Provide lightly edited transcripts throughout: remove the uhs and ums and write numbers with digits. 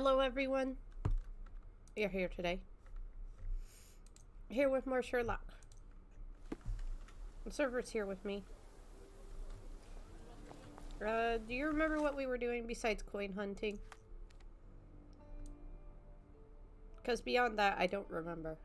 Hello everyone. You're here today. Here with more Sherlock. The server's here with me. Do you remember what we were doing besides coin hunting? Because beyond that, I don't remember.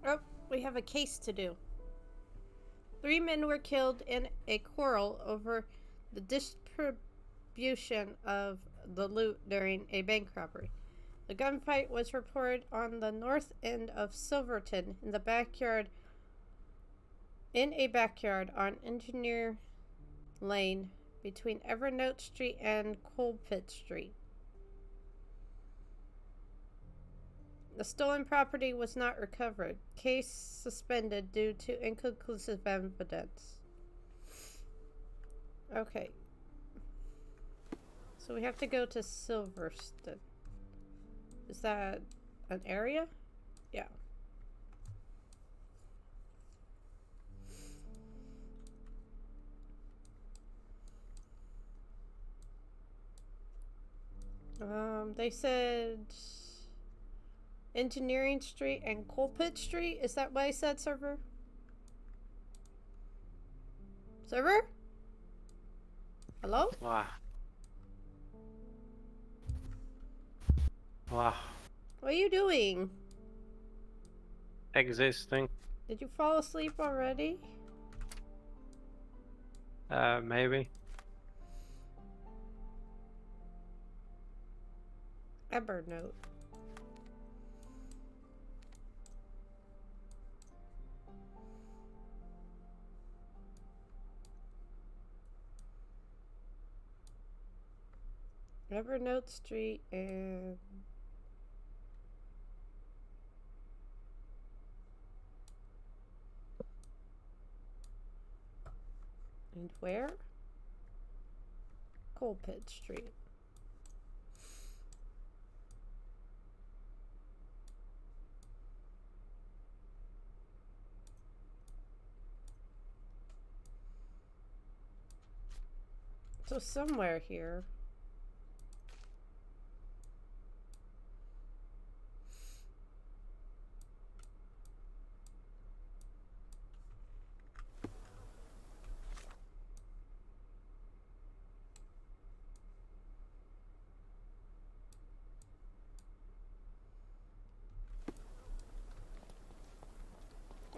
Oh, we have a case to do. 3 men were killed in a quarrel over the distribution of the loot during a bank robbery. The gunfight was reported on the north end of Silverton in a backyard on Engineer Lane between Evernote Street and Coalpit Street. The stolen property was not recovered. Case suspended due to inconclusive evidence. Okay. So we have to go to Silverstone. Is that an area? Yeah. They said Engineering Street and Coalpit Street. Is that what I said, server? Server? Hello? Wow. Wow. What are you doing? Existing. Did you fall asleep already? Maybe. Evernote. Evernote Street and where? Coalpit Street. So somewhere here.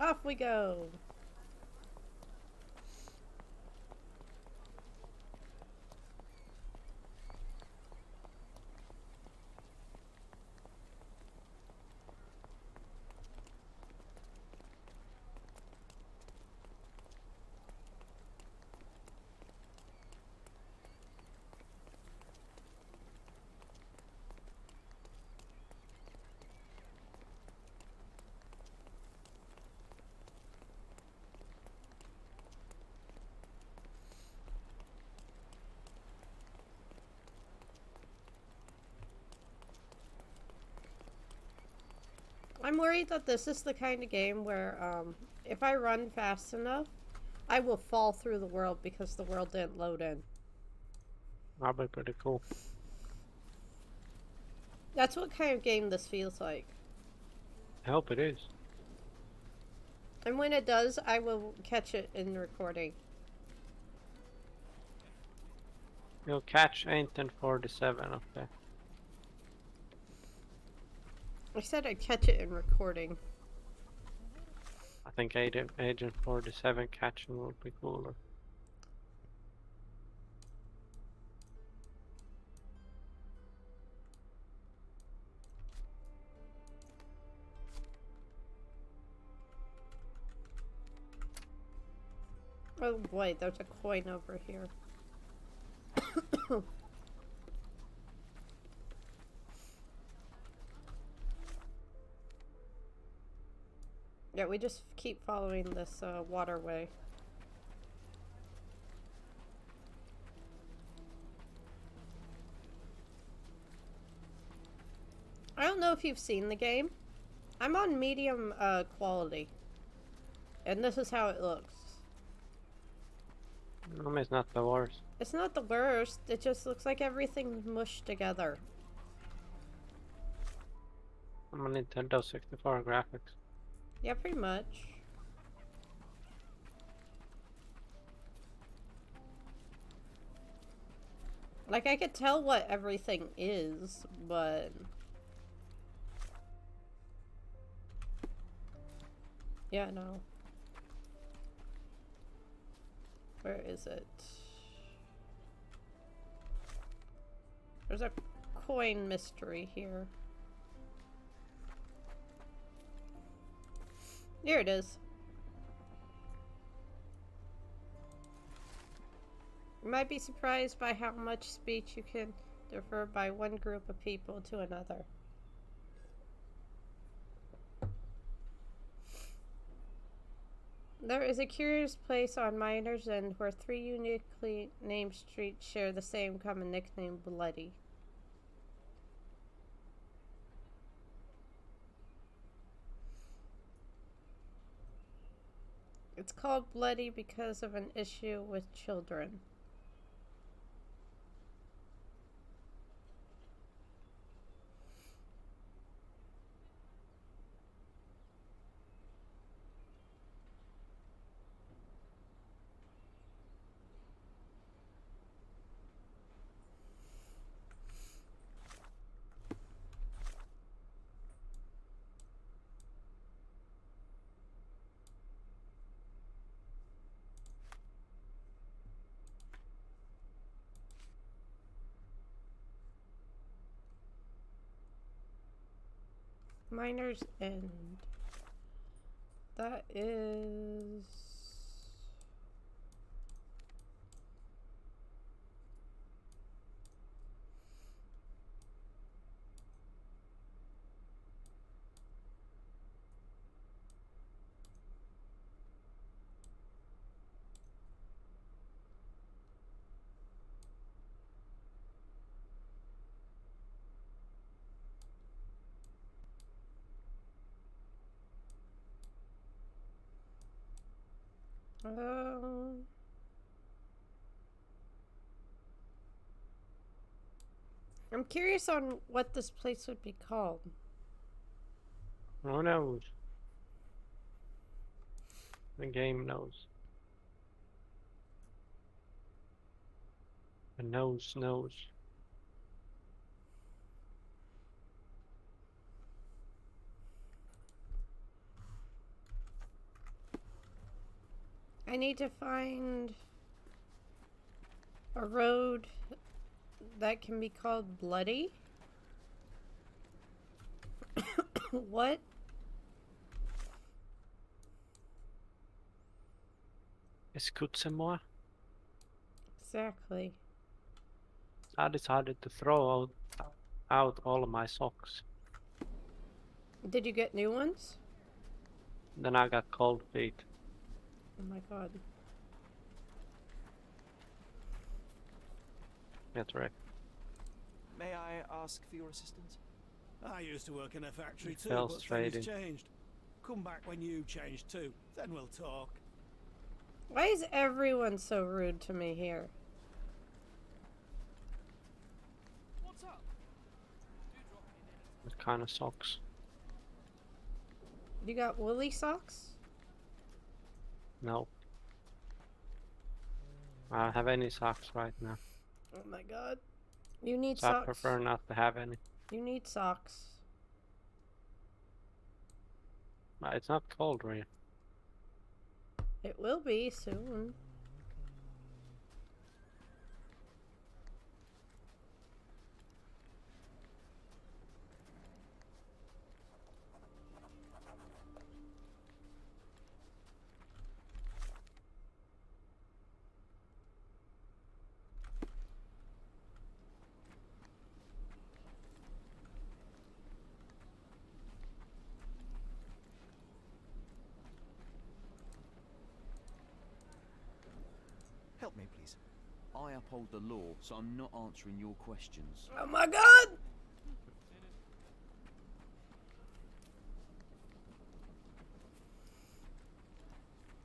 Off we go. I'm worried that this is the kind of game where if I run fast enough, I will fall through the world because the world didn't load in. That'd be pretty cool. That's what kind of game this feels like. I hope it is. And when it does, I will catch it in recording. You'll catch 847, okay. I said I'd catch it in recording. I think Agent 47 catching would be cooler. Oh boy, there's a coin over here. Yeah, we just keep following this waterway. I don't know if you've seen the game. I'm on medium quality. And this is how it looks. It's not the worst. It's not the worst, it just looks like everything's mushed together. I'm a Nintendo 64 graphics. Yeah, pretty much. Like, I could tell what everything is, but... yeah, no. Where is it? There's a coin mystery here. Here it is. You might be surprised by how much speech you can defer by one group of people to another. There is a curious place on Miner's End where 3 uniquely named streets share the same common nickname, Bloody. It's called Bloody because of an issue with children. Miner's End. That is... I'm curious on what this place would be called. Who knows? The game knows. The nose knows. I need to find a road that can be called Bloody. What? Excusez-moi. Exactly. I decided to throw out all of my socks. Did you get new ones? Then I got cold feet. Oh my god. That's right. May I ask for your assistance? I used to work in a factory too, Fell but straight things in. changed. Come back when you change too, then we'll talk. Why is everyone so rude to me here? What's up? What kind of socks? You got woolly socks? No. I don't have any socks right now. Oh my god. You need So I socks. prefer not to have any. You need socks. But it's not cold, really. It will be soon. Help me, please. I uphold the law, so I'm not answering your questions. Oh my god!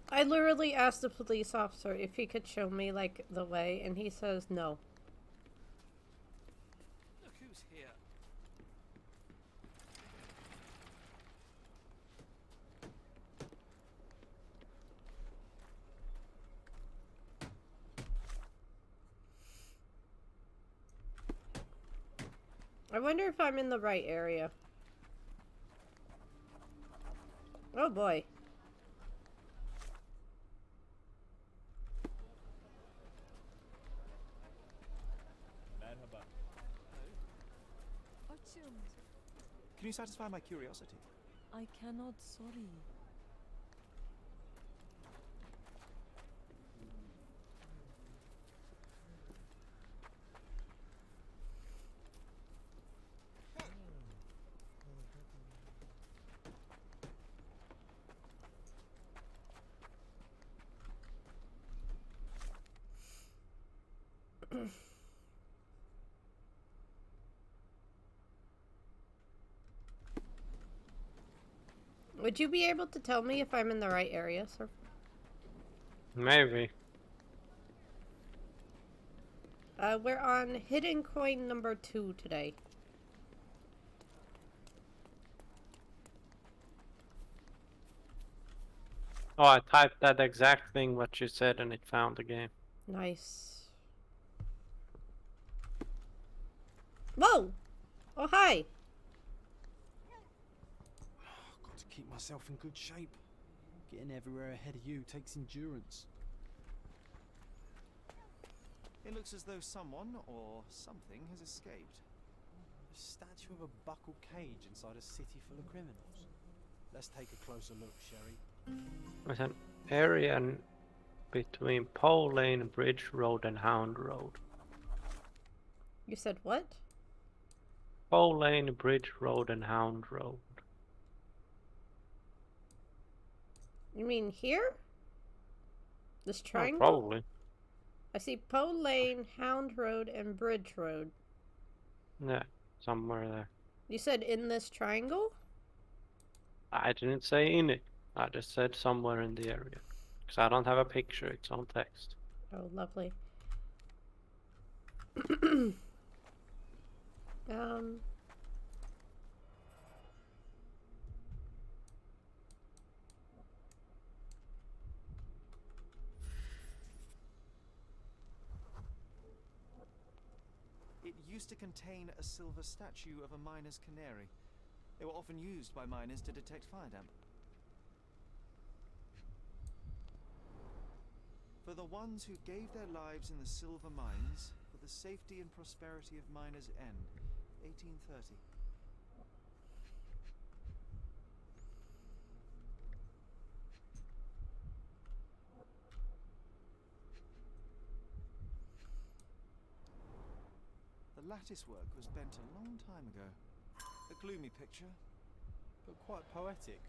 I literally asked the police officer if he could show me, like, the way, and he says no. Look who's here. I wonder if I'm in the right area. Oh boy. Can you satisfy my curiosity? I cannot, sorry. Would you be able to tell me if I'm in the right area, sir? Maybe. We're on hidden coin number 2 today. Oh, I typed that exact thing what you said and it found the game. Nice. Whoa! Oh, hi! Got to keep myself in good shape. Getting everywhere ahead of you takes endurance. It looks as though someone or something has escaped. A statue of a buckled cage inside a city full of criminals. Let's take a closer look, Sherry. There's an area between Pole Lane, Bridge Road, and Hound Road. You said what? Pole Lane, Bridge Road, and Hound Road. You mean here? This Oh, triangle? probably. I see Poe Lane, Hound Road, and Bridge Road. Yeah, somewhere there. You said in this triangle? I didn't say in it. I just said somewhere in the area. Because I don't have a picture, it's on text. Oh, lovely. It used to contain a silver statue of a miner's canary. They were often used by miners to detect fire damp. For the ones who gave their lives in the silver mines, for the safety and prosperity of Miners' End, 1830. The lattice work was bent a long time ago. A gloomy picture. But quite poetic.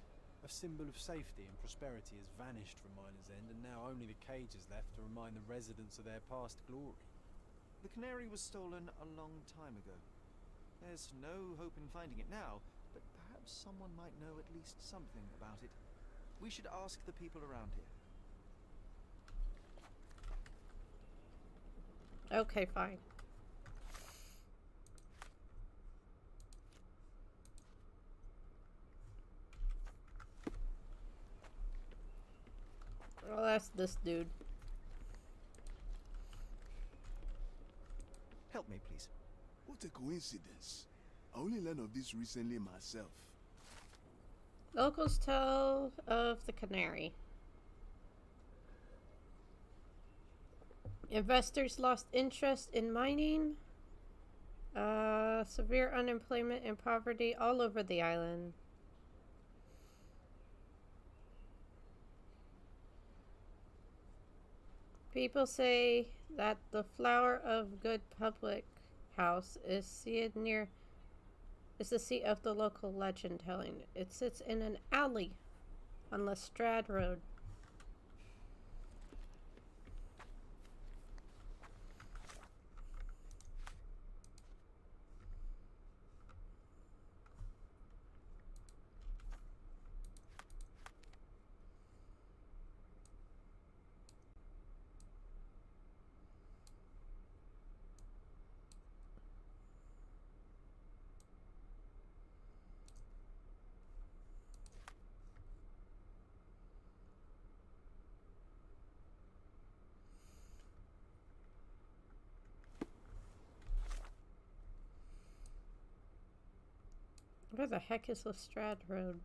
A symbol of safety and prosperity has vanished from Miners' End, and now only the cage is left to remind the residents of their past glory. The canary was stolen a long time ago. There's no hope in finding it now, but perhaps someone might know at least something about it. We should ask the people around here. Okay, fine. Well, that's this dude. Help me, please. What a coincidence. I only learned of this recently myself. Locals tell of the canary. Investors lost interest in mining. Severe unemployment and poverty all over the island. People say that the Flower of Good public house is the seat of the local legend telling. It sits in an alley on Lestrade Road. Where the heck is Lestrade Road?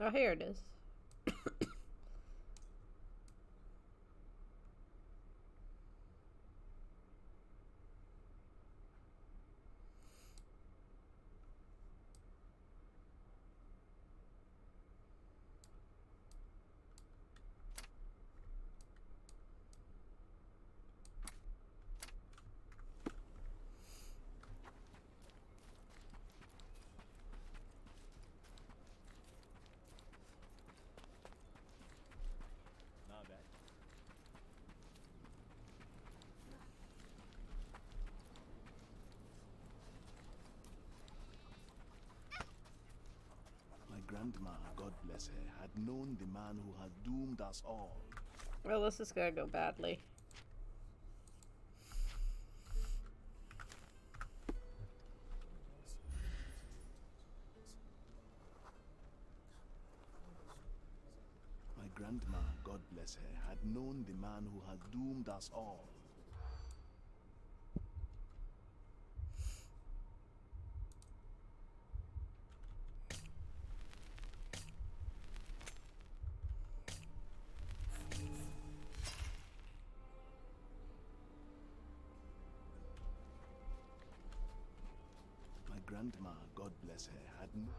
Oh, here it is. Not bad. My grandma, God bless her, had known the man who had doomed us all. Well, this is gonna go badly. My grandma, God bless her, had known the man who had doomed us all. My grandma, God bless her, had no...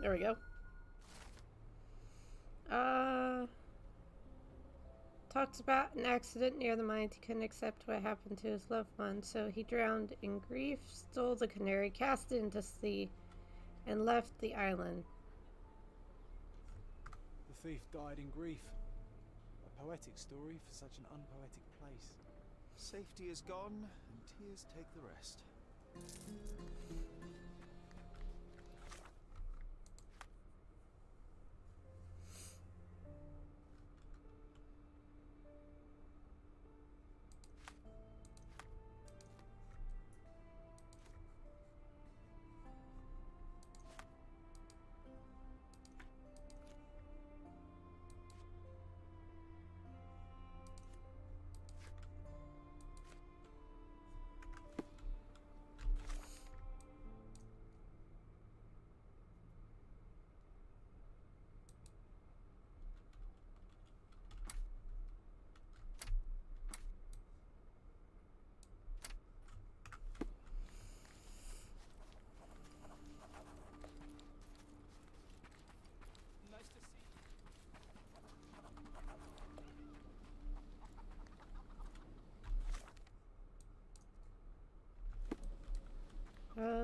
There we go. Talks about an accident near the mines. He couldn't accept what happened to his loved one, so he drowned in grief, stole the canary, cast it into sea, and left the island. The thief died in grief. A poetic story for such an unpoetic place. Safety is gone, and tears take the rest.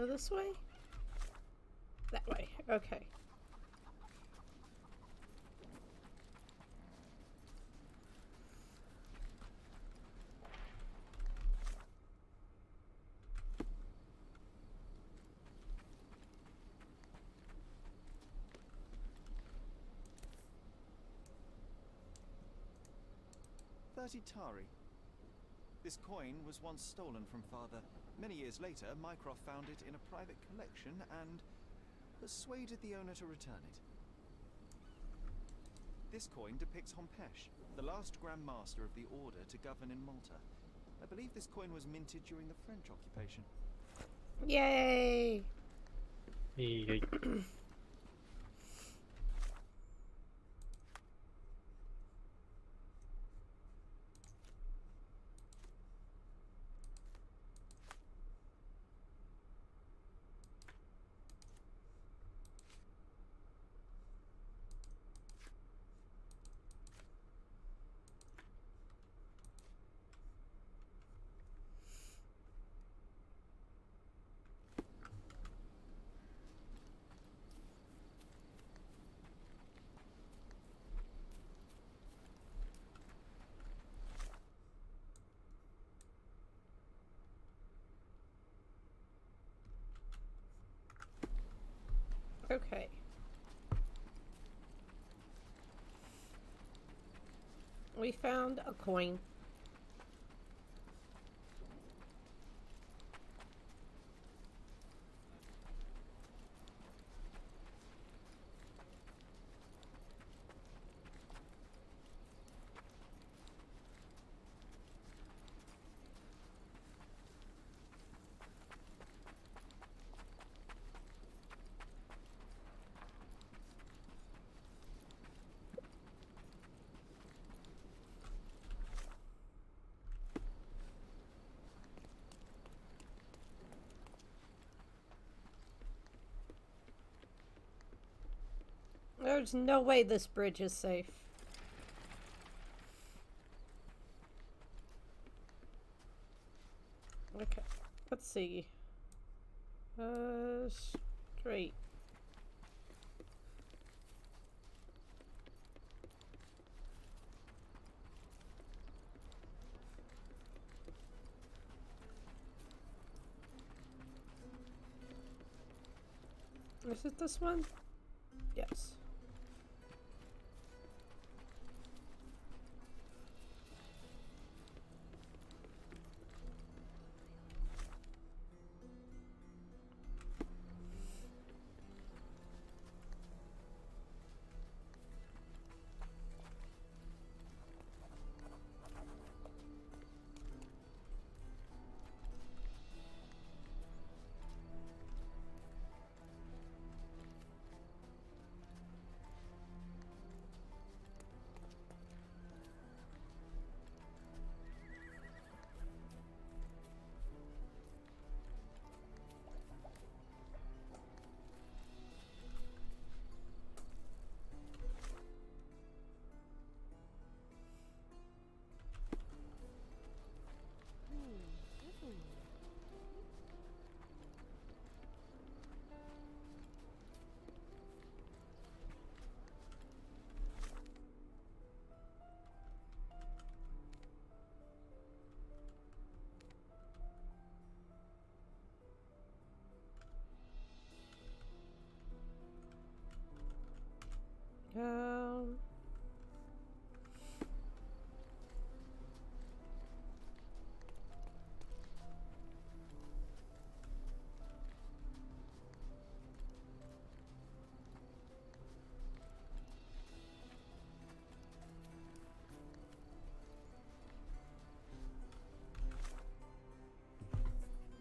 This way? That way. Okay. Tari. This coin was once stolen from Father. Many years later, Mycroft found it in a private collection and persuaded the owner to return it. This coin depicts Hompesh, the last Grand Master of the Order to govern in Malta. I believe this coin was minted during the French occupation. Yay! Yay. Okay. We we found a coin. There's no way this bridge is safe. Okay, let's see. Straight. Is it this one? Yes. Um,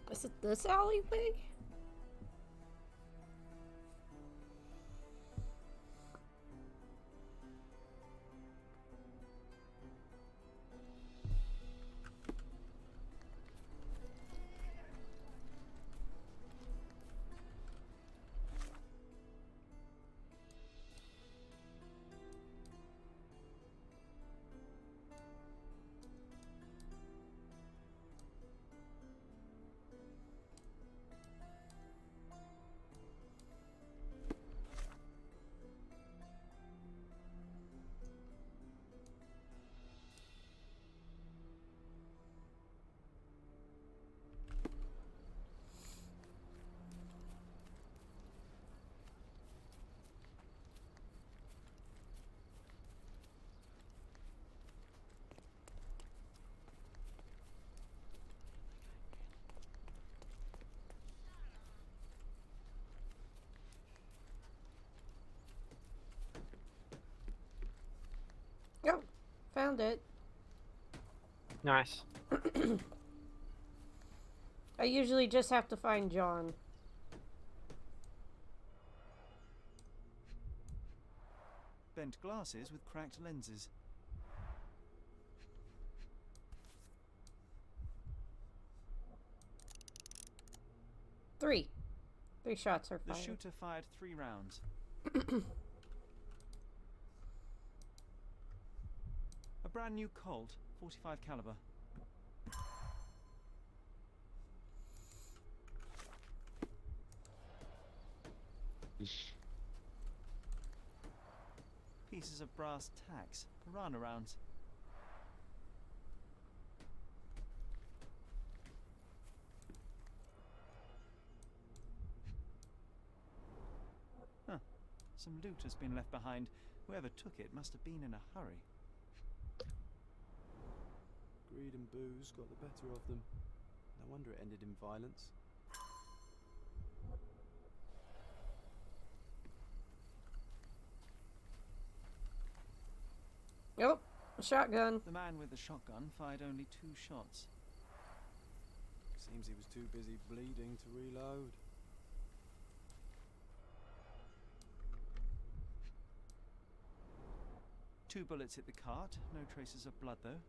is it this alleyway? Oh, found it. Nice. I usually just have to find John. Bent glasses with cracked lenses. Three shots are The fired. shooter fired 3 rounds. A brand new Colt, 45 caliber. Pieces of brass tacks, piranha rounds. Huh. Some loot has been left behind. Whoever took it must have been in a hurry. Greed and booze got the better of them. No wonder it ended in violence. Oh, a shotgun. The man with the shotgun fired only 2 shots. Seems he was too busy bleeding to reload. Two bullets hit the cart. No traces of blood, though.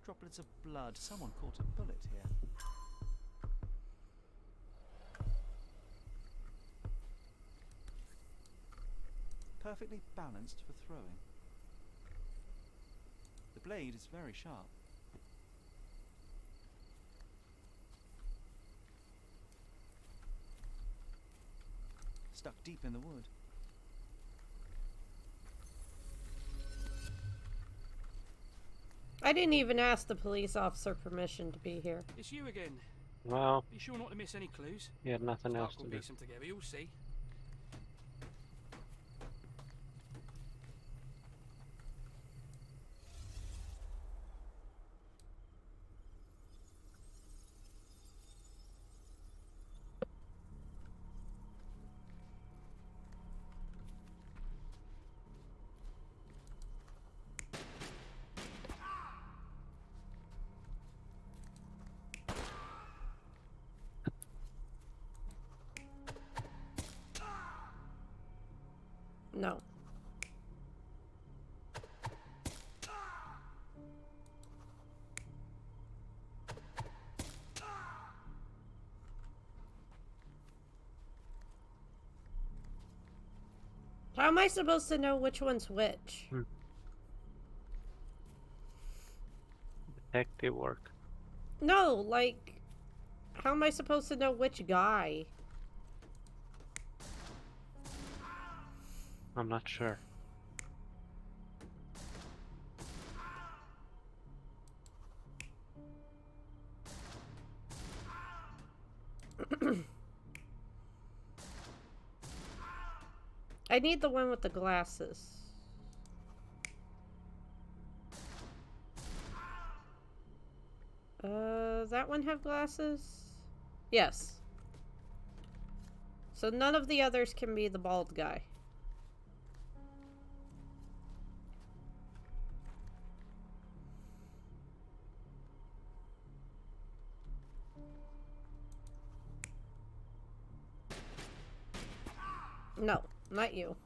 Droplets of blood. Someone caught a bullet here. Perfectly balanced for throwing. The blade is very sharp. Stuck deep in the wood. I didn't even ask the police officer permission to be here. It's you again. Well, Be sure not to miss any clues. he had nothing else Stark to will do. piece them together, you'll see. No. How am I supposed to know which one's which? Detective work. No, like, how am I supposed to know which guy? I'm not sure. I need the one with the glasses. That one have glasses? Yes. So none of the others can be the bald guy. No, not you.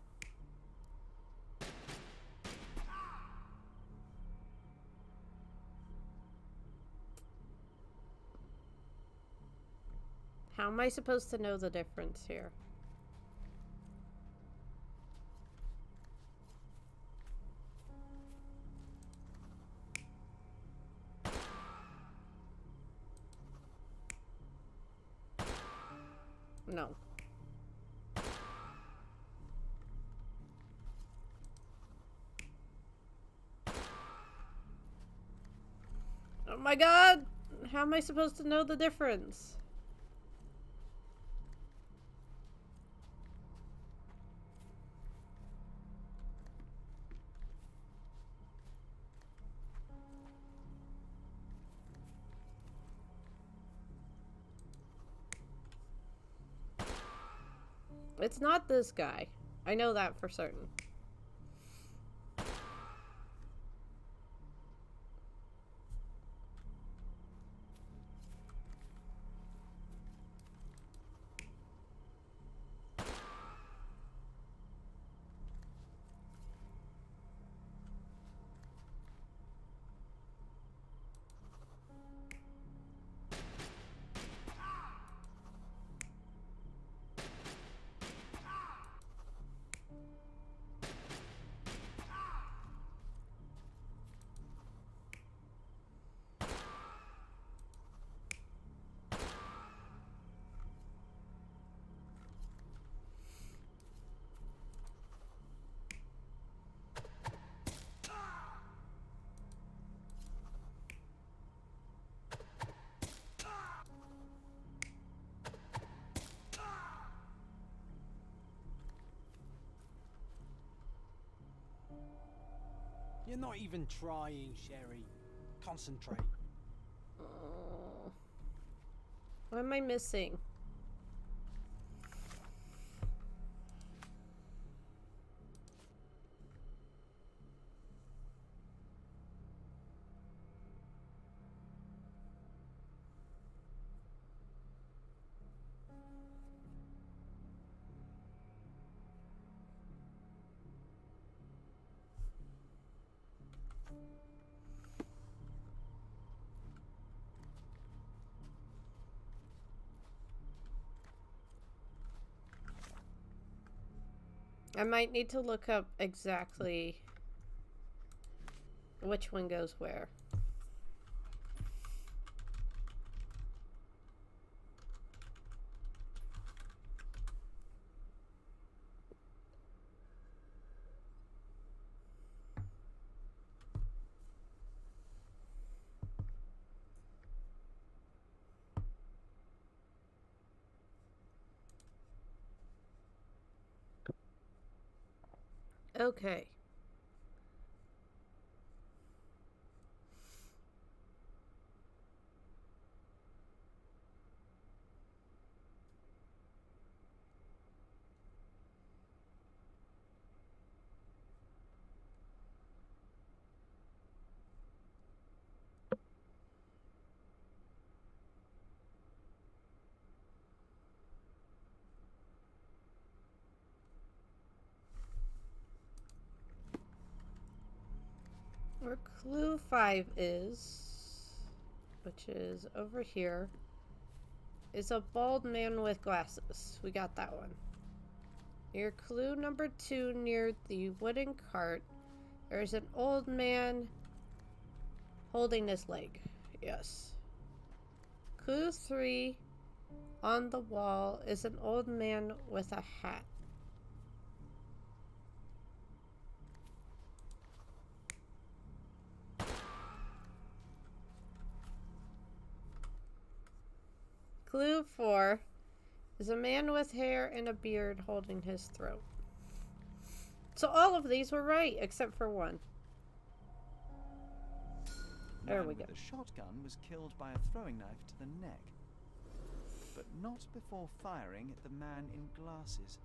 How am I supposed to know the difference here? No. Oh my god! How am I supposed to know the difference? It's not this guy. I know that for certain. You're not even trying, Sherry. Concentrate. Oh. What am I missing? I might need to look up exactly which one goes where. Okay. Where clue 5 is, which is over here, is a bald man with glasses. We got that one. Near clue number 2, near the wooden cart, there's an old man holding his leg. Yes. Clue 3 on the wall is an old man with a hat. Clue 4 is a man with hair and a beard holding his throat. So all of these were right, except for one. There we go. The shotgun was killed by a throwing knife to the neck, but not before firing at the man in glasses.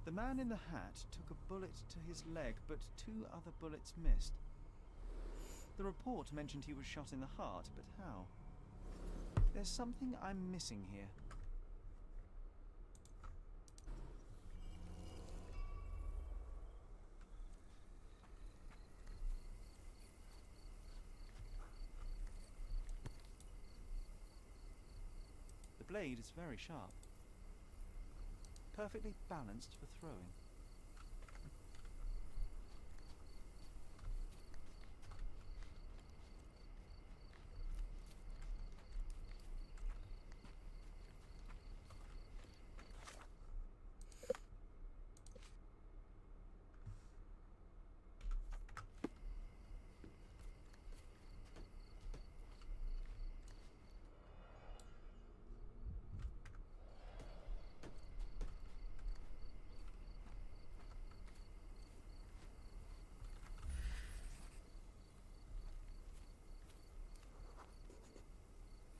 The man in the hat took a bullet to his leg, but 2 other bullets missed. The report mentioned he was shot in the heart, but how? There's something I'm missing here. The blade is very sharp, perfectly balanced for throwing.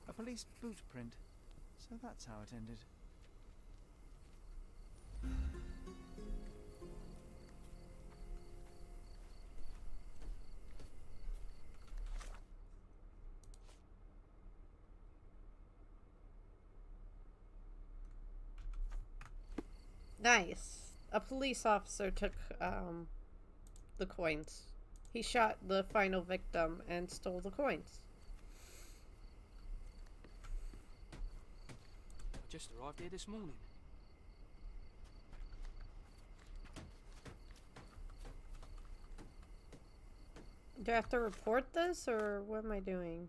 A police boot print. So that's how it ended. Nice. A police officer took the coins. He shot the final victim and stole the coins. I just arrived here this morning. Do I have to report this, or what am I doing?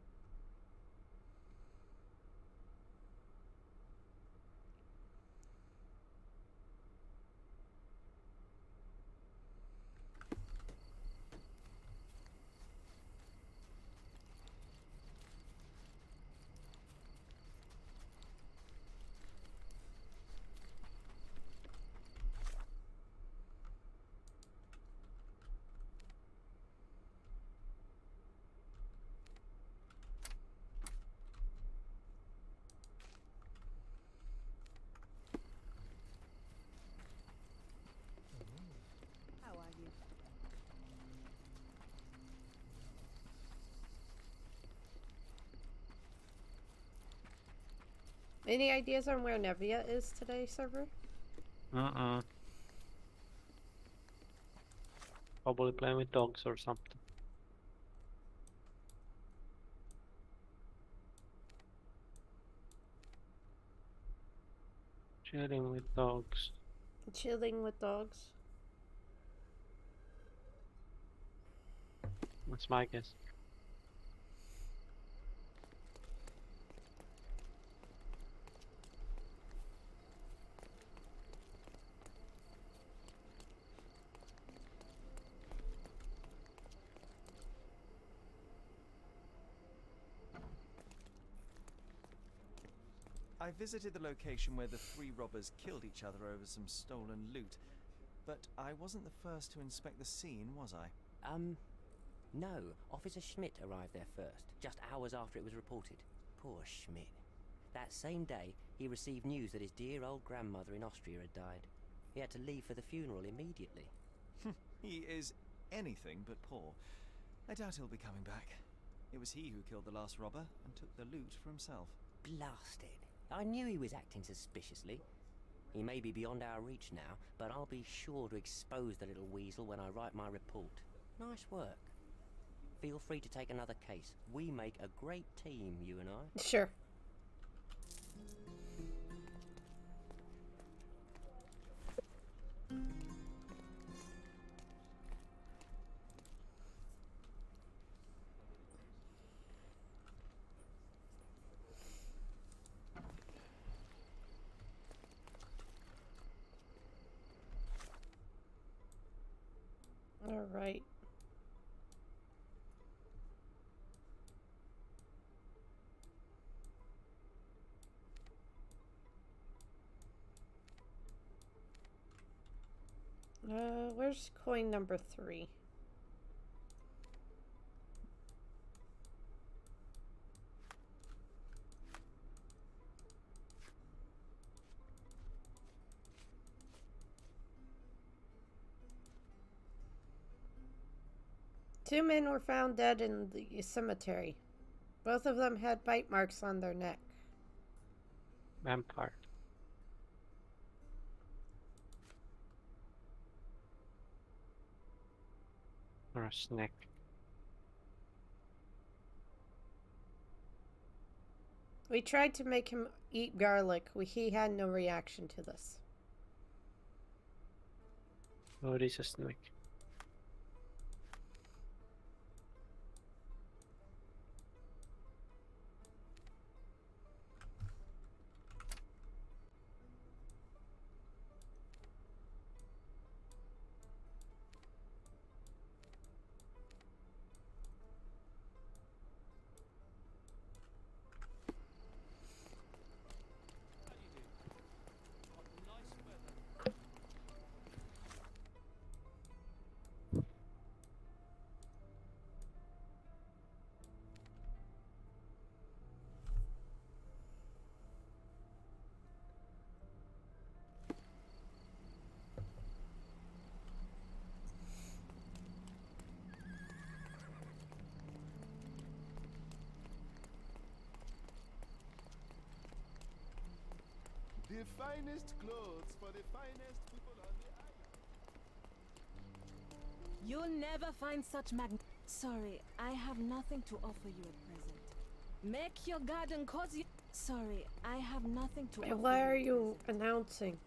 Any ideas on where Nevia is today, server? Probably playing with dogs or something. Chilling with dogs. Chilling with dogs. That's my guess. I visited the location where the three robbers killed each other over some stolen loot, but I wasn't the first to inspect the scene, was I? No. Officer Schmidt arrived there first, just hours after it was reported. Poor Schmidt. That same day, he received news that his dear old grandmother in Austria had died. He had to leave for the funeral immediately. He is anything but poor. I doubt he'll be coming back. It was he who killed the last robber and took the loot for himself. Blasted. I knew he was acting suspiciously. He may be beyond our reach now, but I'll be sure to expose the little weasel when I write my report. Nice work. Feel free to take another case. We make a great team, you and I. Sure. All right. Where's coin number 3? Two men were found dead in the cemetery. Both of them had bite marks on their neck. Vampire. Or a snake. We tried to make him eat garlic. He had no reaction to this. Oh, it is a snake. The finest clothes for the finest people on the island. You'll never find such Sorry, I have nothing to offer you at present. Make your garden cozy. Sorry, I have nothing to offer you. Why are at you present. announcing?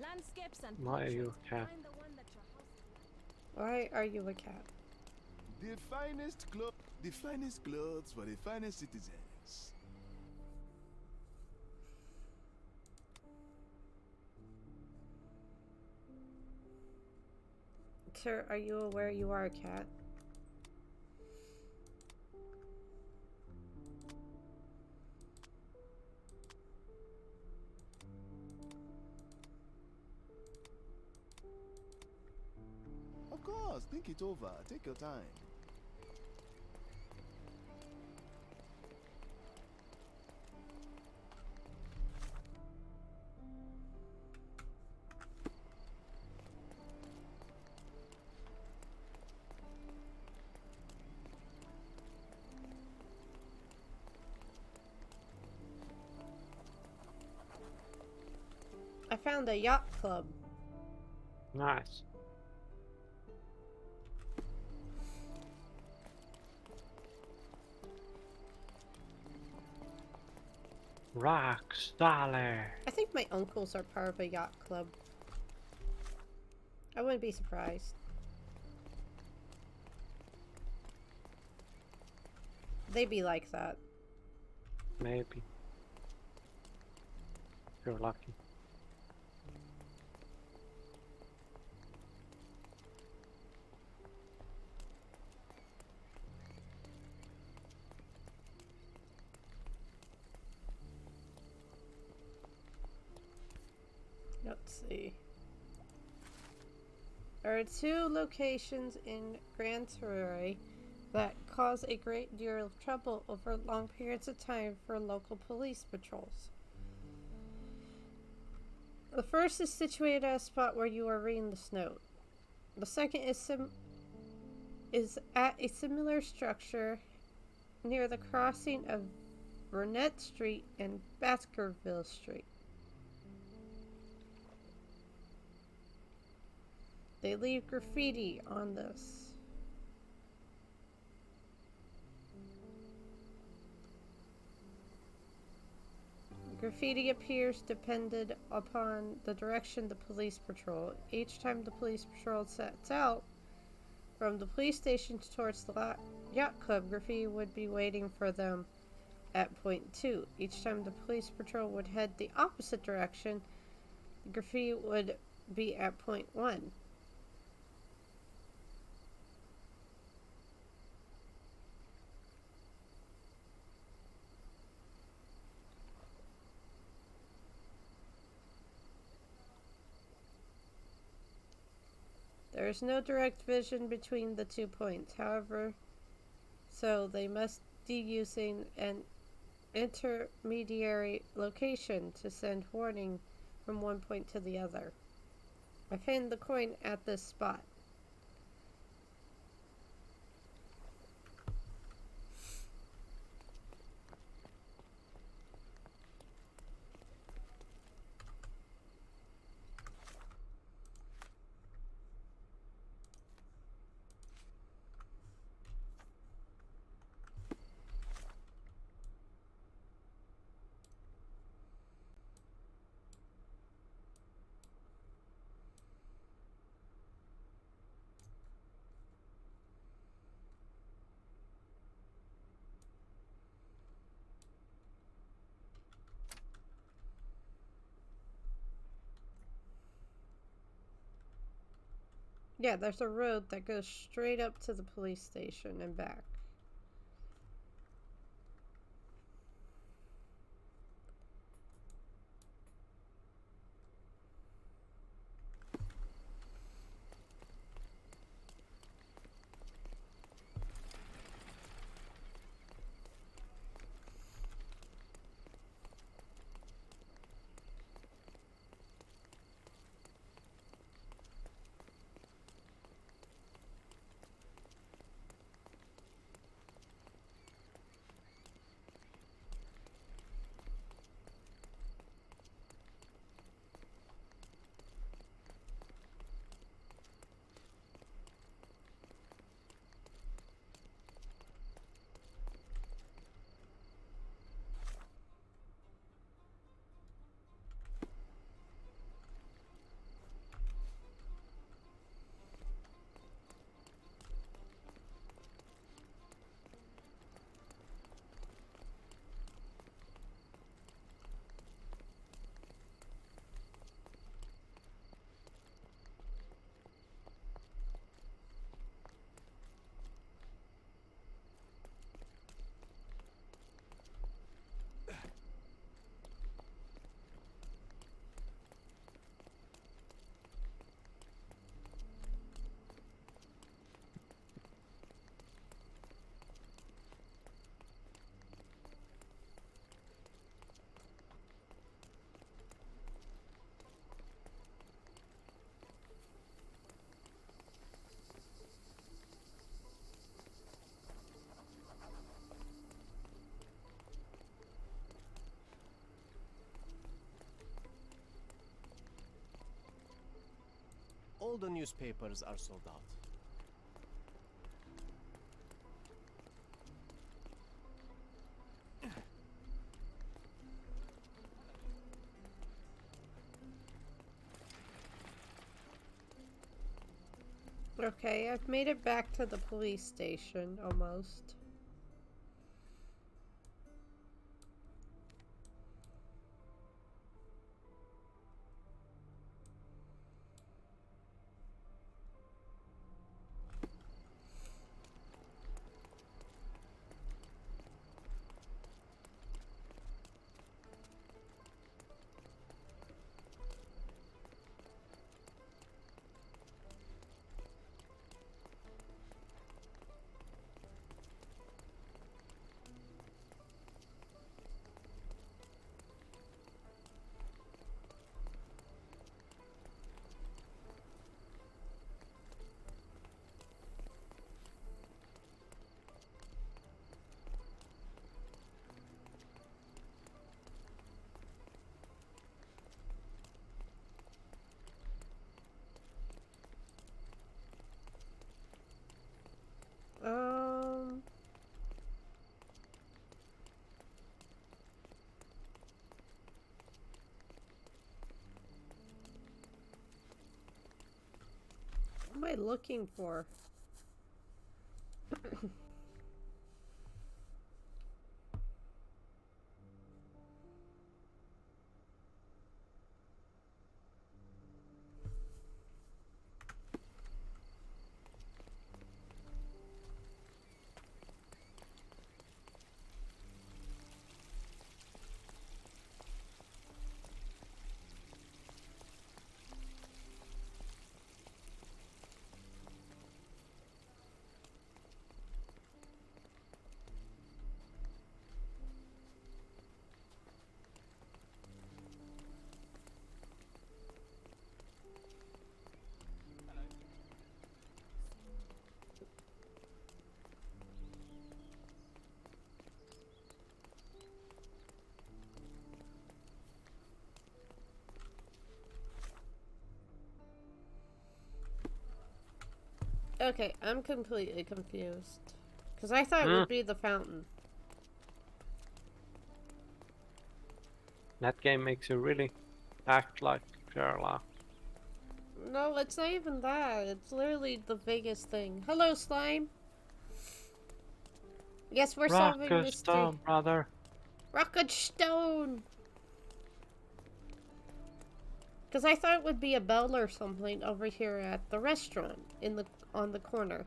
Landscapes and Why are you a cat? Find the one that your house is like. Why are you a cat? The finest clothes for the finest citizens. Sir, are you aware you are a cat? Of course, think it over. Take your time. found a yacht club. Nice. Rock Staller. I think my uncles are part of a yacht club. I wouldn't be surprised. They'd be like that. Maybe. If you're lucky. Let's see. There are 2 locations in Grand Terrain that cause a great deal of trouble over long periods of time for local police patrols. The first is situated at a spot where you are reading this note. The second is at a similar structure near the crossing of Burnett Street and Baskerville Street. They leave graffiti on this. Graffiti appears dependent upon the direction the police patrol. Each time the police patrol sets out from the police station towards the yacht club, graffiti would be waiting for them at point 2. Each time the police patrol would head the opposite direction, the graffiti would be at point 1. There is no direct vision between the 2 points, however, so they must be using an intermediary location to send warning from one point to the other. I found the coin at this spot. Yeah, there's a road that goes straight up to the police station and back. All the newspapers are sold out. Okay, I've made it back to the police station, almost. Um... What am I looking for? Okay, I'm completely confused. Because I thought it would be the fountain. That game makes you really act like Sherlock. No, it's not even that. It's literally the biggest thing. Hello, slime. Yes, we're solving Rock mystery. stone, brother. Rocket stone. Because I thought it would be a bell or something over here at the restaurant on the corner.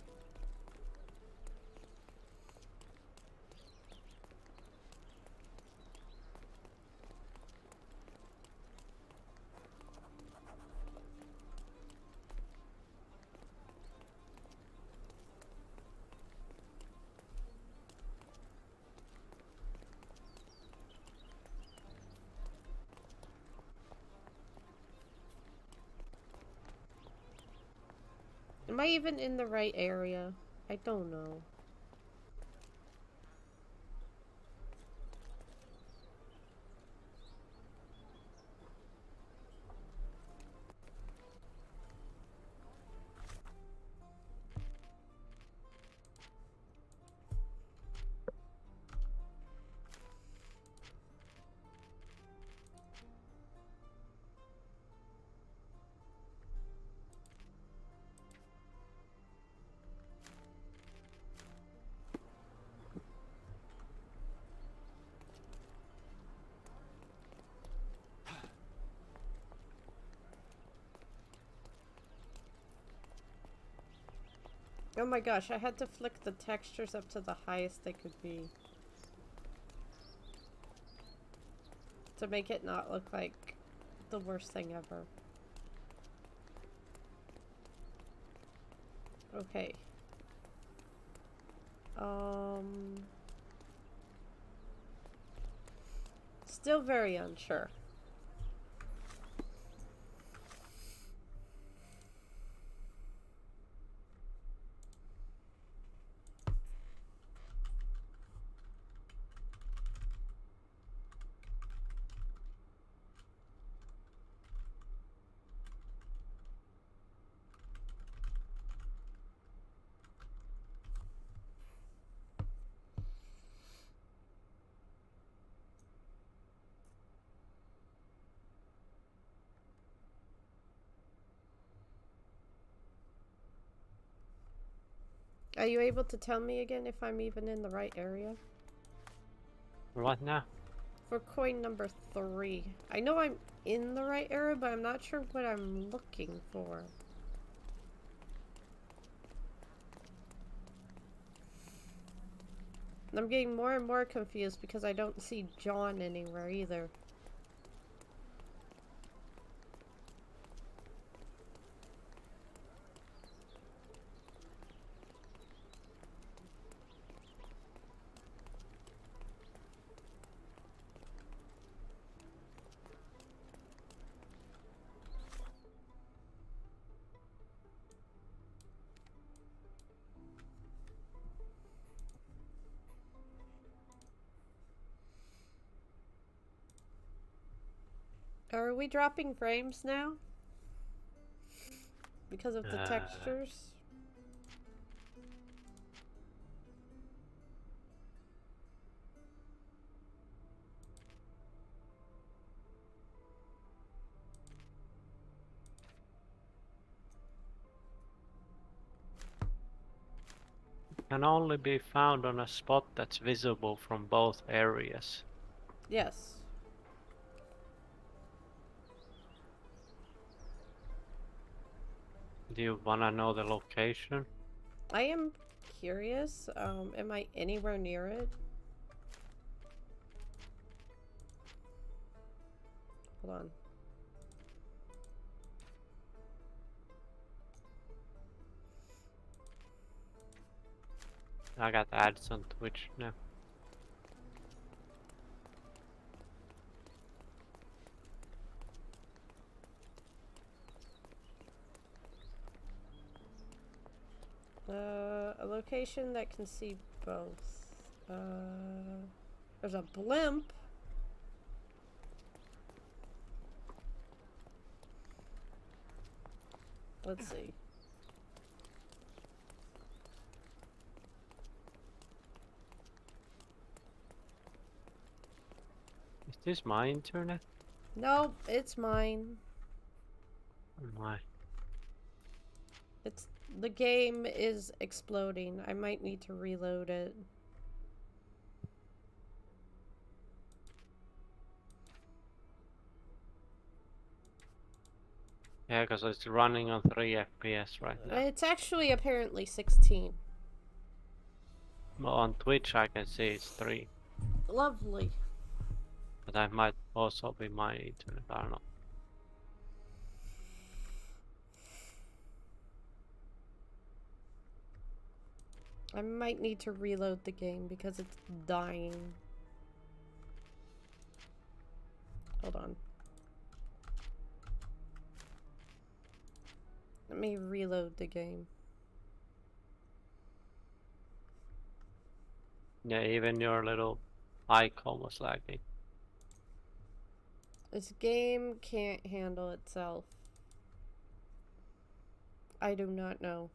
Am I even in the right area? I don't know. Oh my gosh, I had to flick the textures up to the highest they could be. To make it not look like the worst thing ever. Okay. Still very unsure. Are you able to tell me again if I'm even in the right area? What now? For coin number 3. I know I'm in the right area, but I'm not sure what I'm looking for. I'm getting more and more confused because I don't see John anywhere either. Are we dropping frames now? Because of the textures? Can only be found on a spot that's visible from both areas. Yes. Do you wanna know the location? I am curious. Am I anywhere near it? Hold on. I got ads on Twitch now. A location that can see both. There's a blimp. Let's see. Is this my internet? Nope, it's mine. My. It's the game is exploding. I might need to reload it. Yeah, because it's running on 3 FPS right now. It's actually apparently 16. Well, on Twitch I can see it's 3. Lovely. But that might also be my internet, I don't know. I might need to reload the game because it's dying. Hold on. Let me reload the game. Yeah, even your little icon was lagging. This game can't handle itself. I do not know.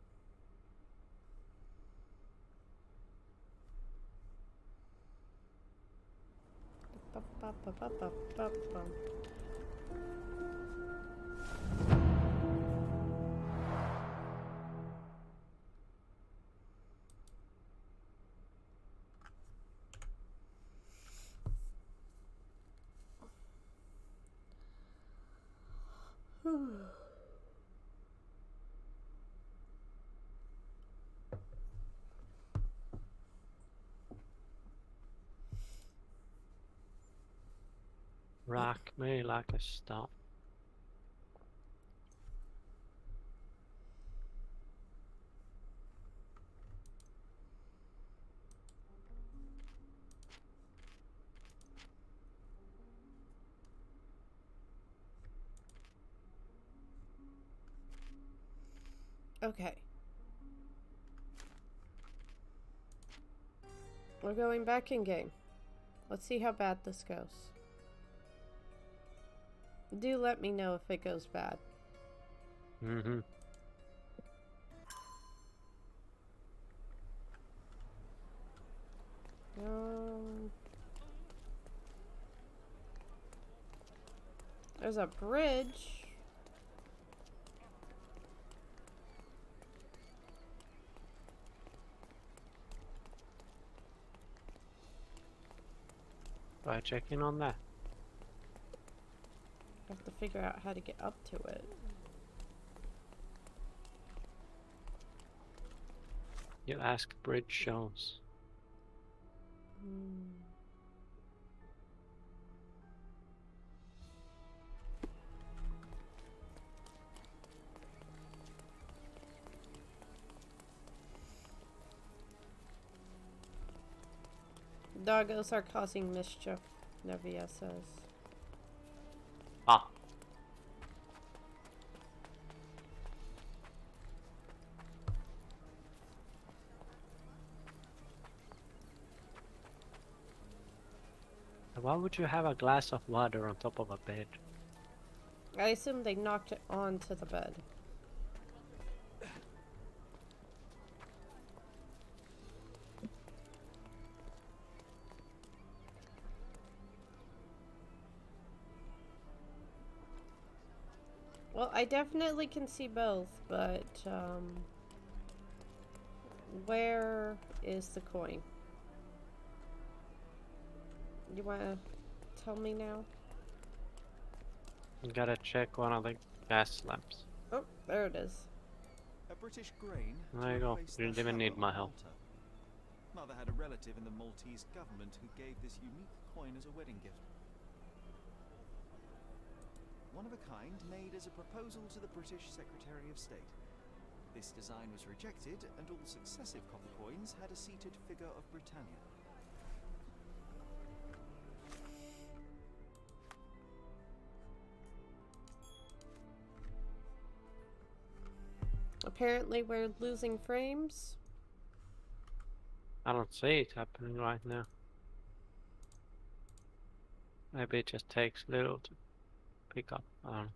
Rock me like a stone. Okay. We're going back in game. Let's see how bad this goes. Do let me know if it goes bad. Mm-hmm. There's a bridge. by checking on that. I have to figure out how to get up to it. You ask Bridge Jones. Doggos are causing mischief, Nevia says. Ah. Why would you have a glass of water on top of a bed? I assume they knocked it onto the bed. Well, I definitely can see both, but, where is the coin? You wanna tell me now? You gotta check one of the gas lamps. Oh, there it is. A British grain There you go. replaced You didn't the even need shelter my on help. Malta. Mother had a relative in the Maltese government who gave this unique coin as a wedding gift. One of a kind, made as a proposal to the British Secretary of State. This design was rejected, and all successive copper coins had a seated figure of Britannia. Apparently we're losing frames. I don't see it happening right now. Maybe it just takes a little to pick up. I don't know.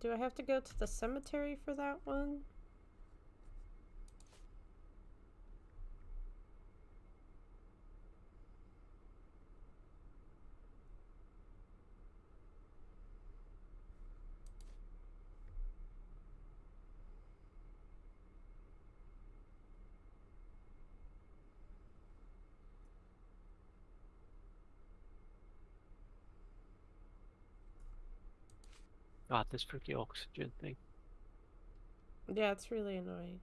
Do I have to go to the cemetery for that one? God, this freaky oxygen thing. Yeah, it's really annoying.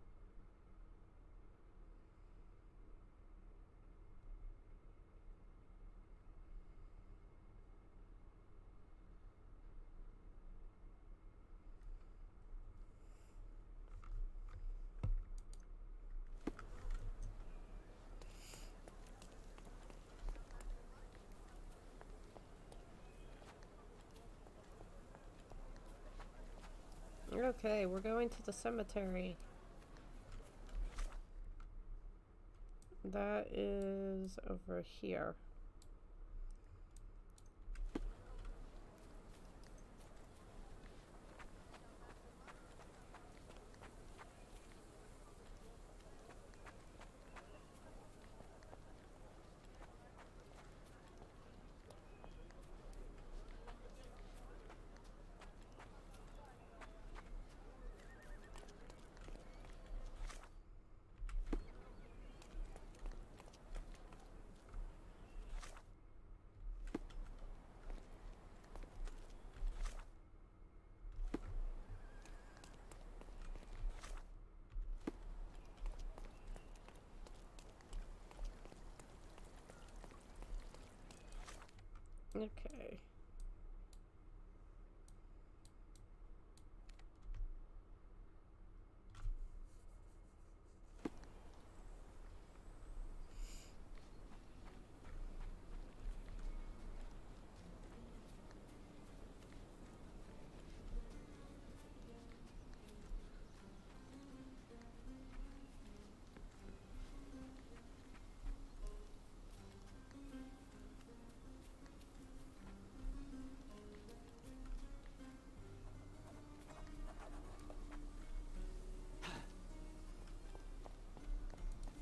Okay, we're going to the cemetery. That is over here. Okay.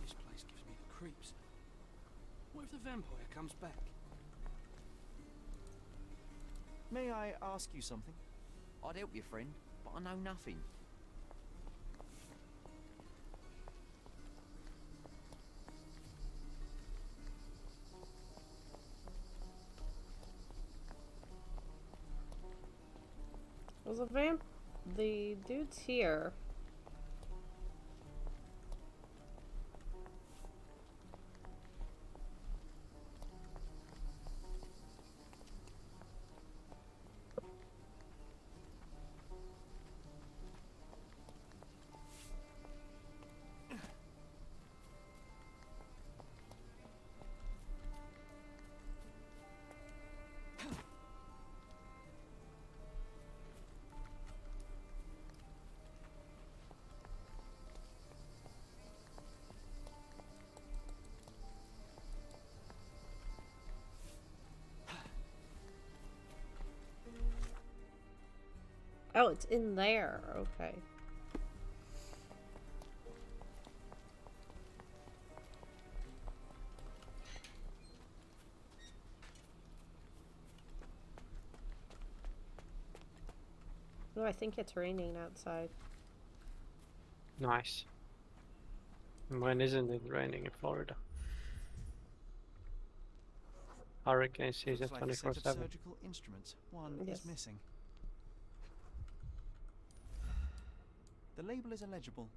This place gives me the creeps. What if the vampire comes back. May I ask you something? I'd help you, friend, but I know nothing. Was a vamp? The dude's here. Oh, it's in there. Okay. Oh, I think it's raining outside. Nice. And when isn't it raining in Florida? Hurricane season Looks like a set of 24/7. surgical instruments. One Yes. is missing. The label is illegible.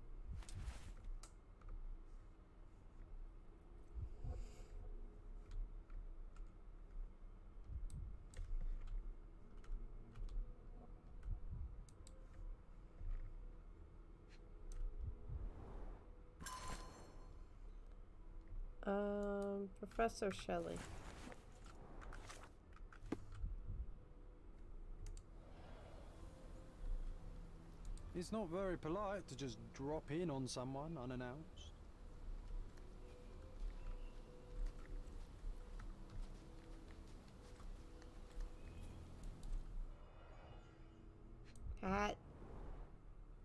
Professor Shelley. It's not very polite to just drop in on someone unannounced. Hat.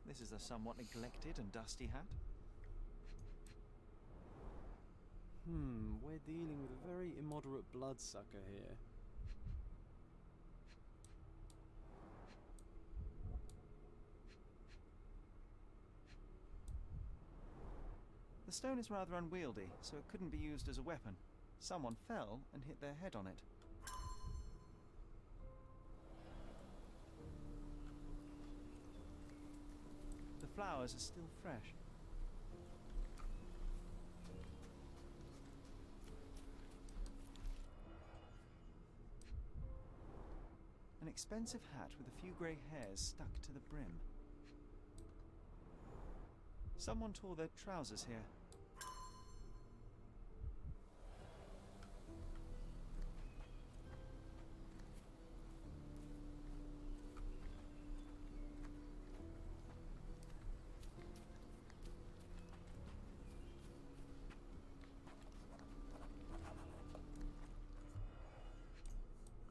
This is a somewhat neglected and dusty hat. We're dealing with a very immoderate bloodsucker here. The stone is rather unwieldy, so it couldn't be used as a weapon. Someone fell and hit their head on it. The flowers are still fresh. An expensive hat with a few grey hairs stuck to the brim. Someone tore their trousers here.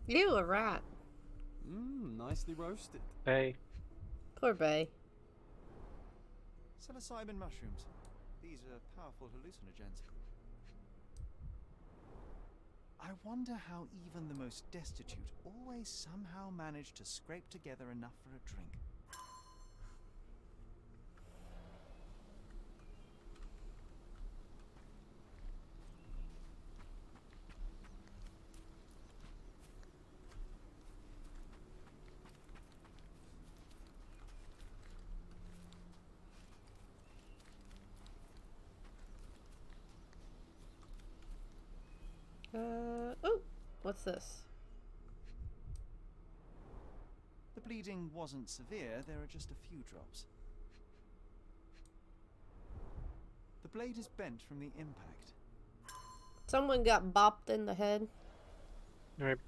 Ew, a rat. Nicely roasted. Hey, Poor Bay. Psilocybin mushrooms. These are powerful hallucinogens. I wonder how even the most destitute always somehow manage to scrape together enough for a drink. Oh, what's this? The bleeding wasn't severe, there are just a few drops. The blade is bent from the impact. Someone got bopped in the head. right.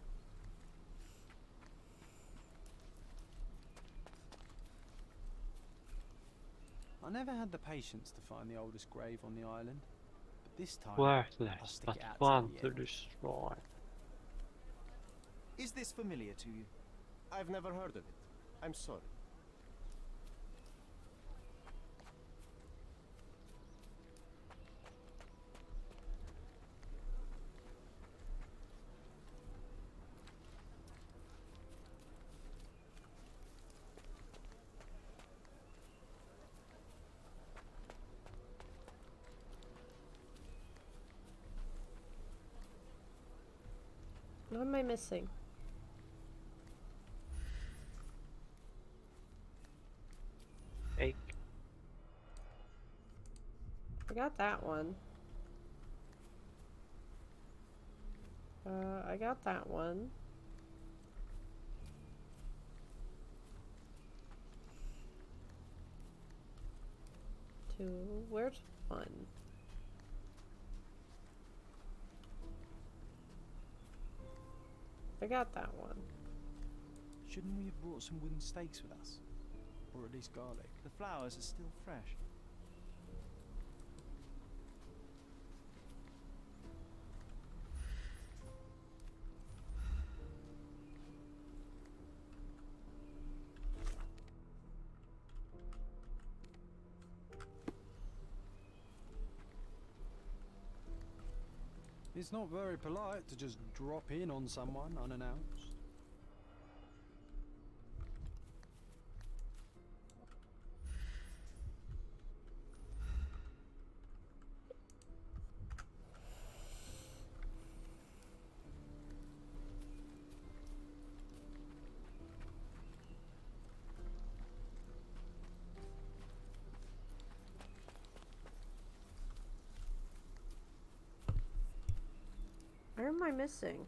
I never had the patience to find the oldest grave on the island, but this time I'll Worthless, stick but it out fun the to end. destroy. Is this familiar to you? I've never heard of it. I'm sorry. am I missing? Cake. I got that one. I got that one. Two. Where's one? I got that one. Shouldn't we have brought some wooden stakes with us? Or at least garlic? The flowers are still fresh. It's not very polite to just drop in on someone unannounced. Where am I missing?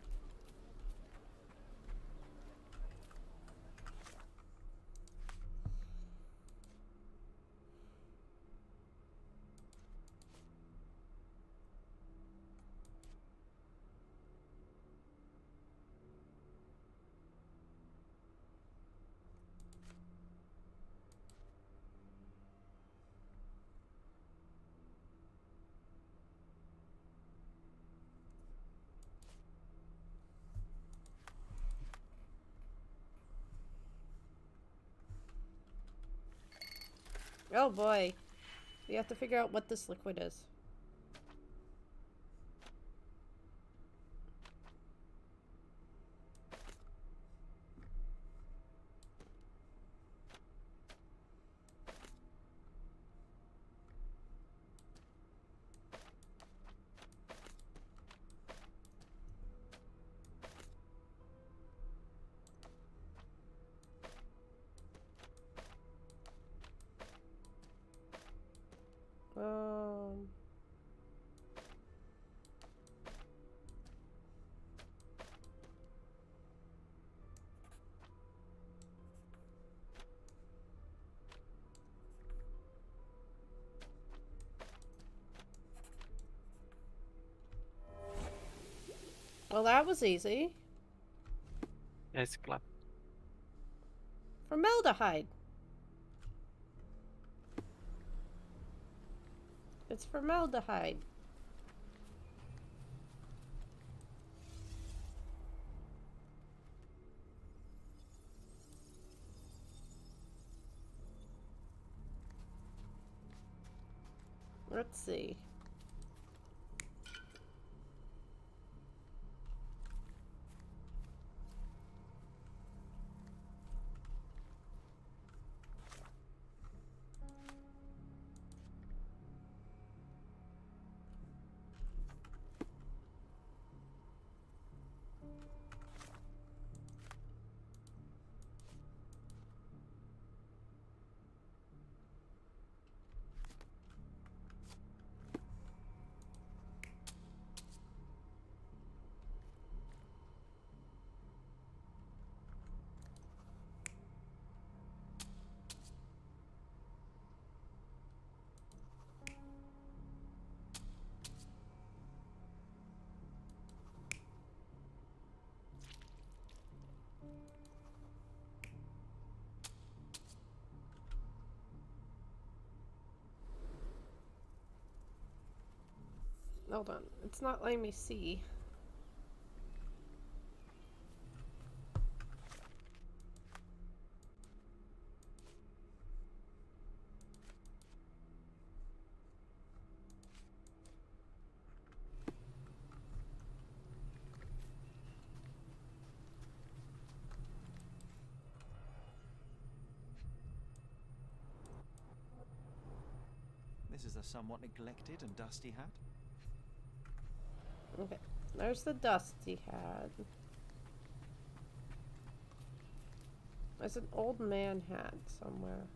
Oh boy. We have to figure out what this liquid is. Um... Well, that was easy. Yes, clap. Formaldehyde. It's formaldehyde. Let's see. Hold on. It's not letting me see. This is a somewhat neglected and dusty hat. Okay. There's the dust he had. There's an old man hat somewhere.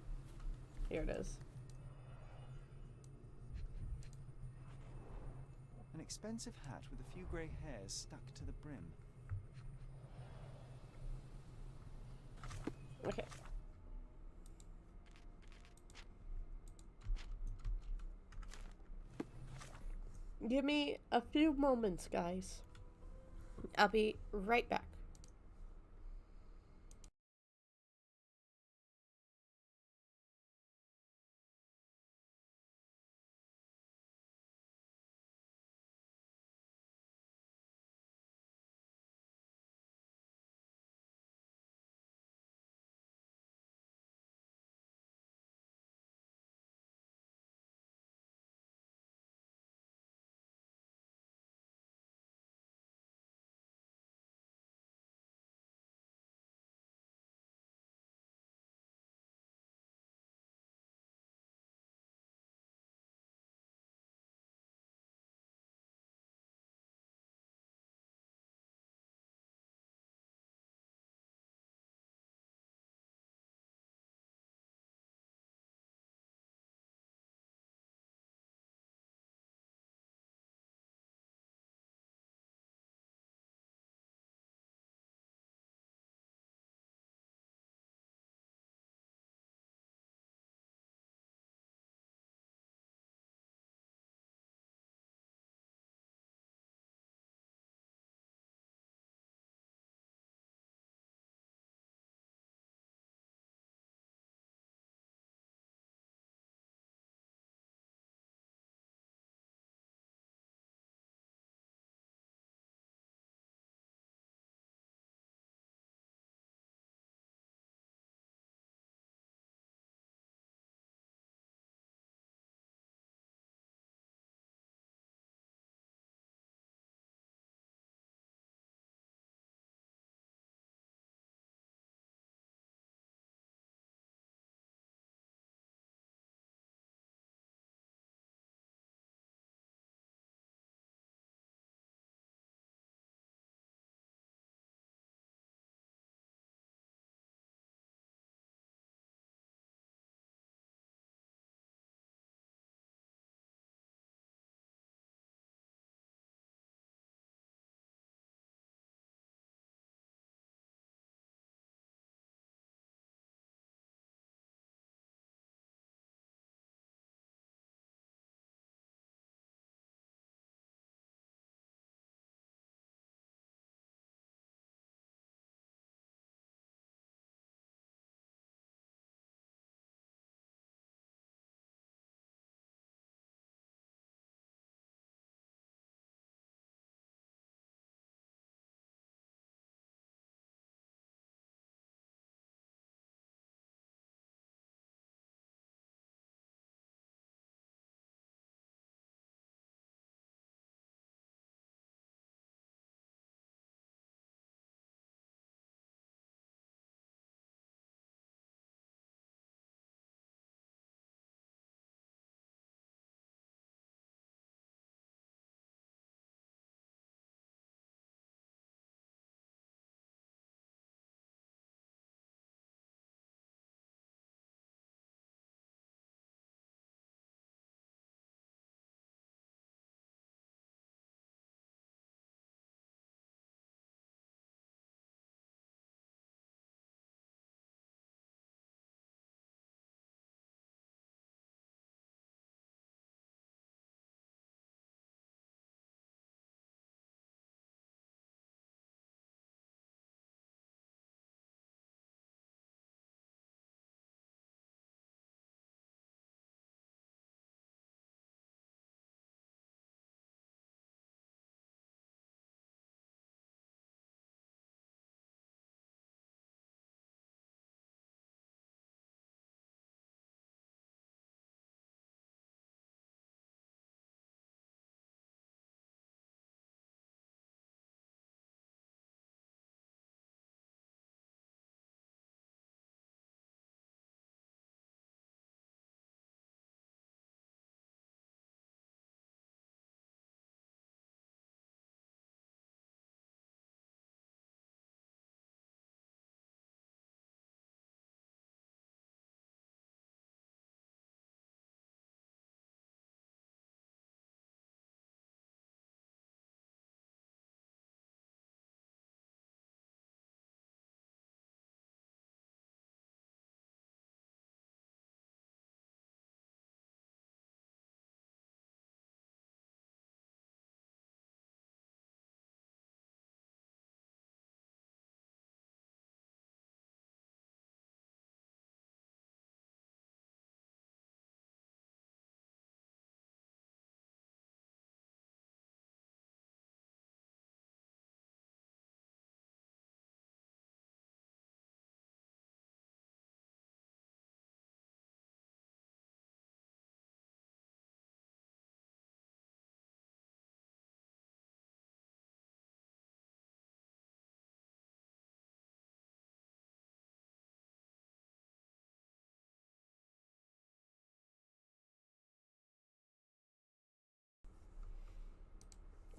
Here it is. An expensive hat with a few grey hairs stuck to the brim. Okay. Give me a few moments, guys. I'll be right back.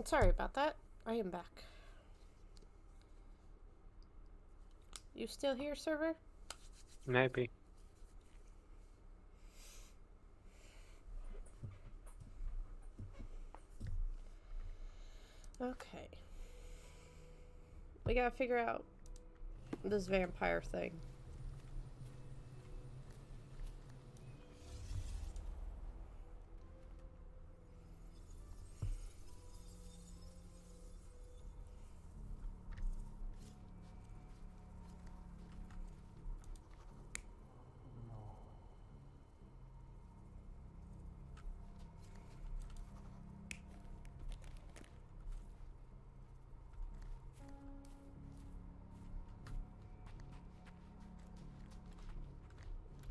Sorry about that. I am back. You still here, server? Maybe. Okay. We gotta figure out this vampire thing.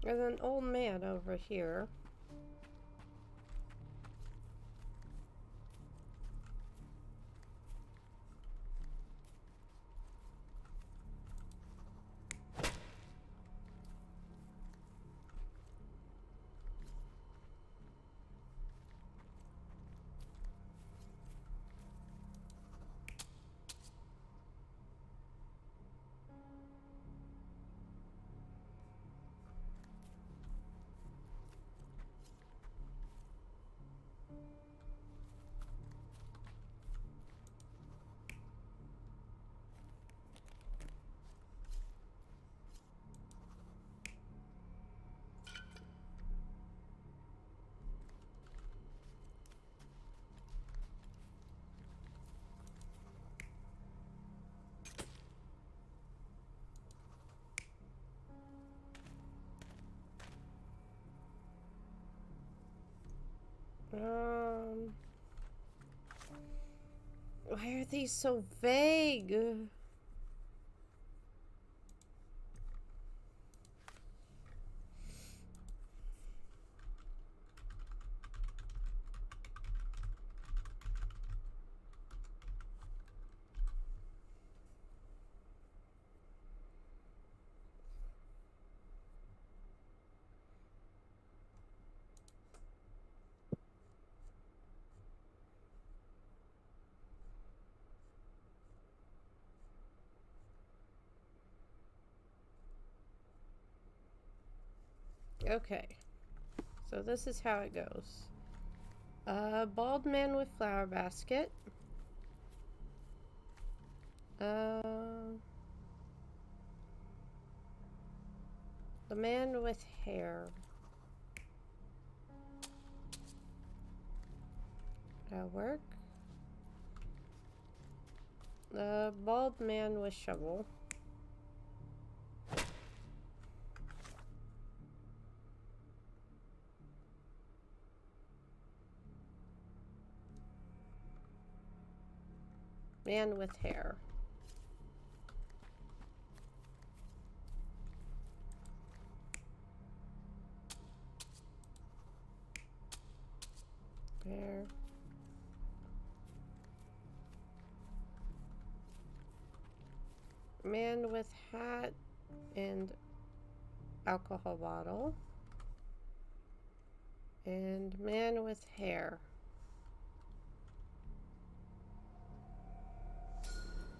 There's an old man over here. Why are these so vague? Okay, so this is how it goes. Bald man with flower basket. The man with hair. That'll work. The bald man with shovel. Man with hair. There. Man with hat and alcohol bottle. And man with hair.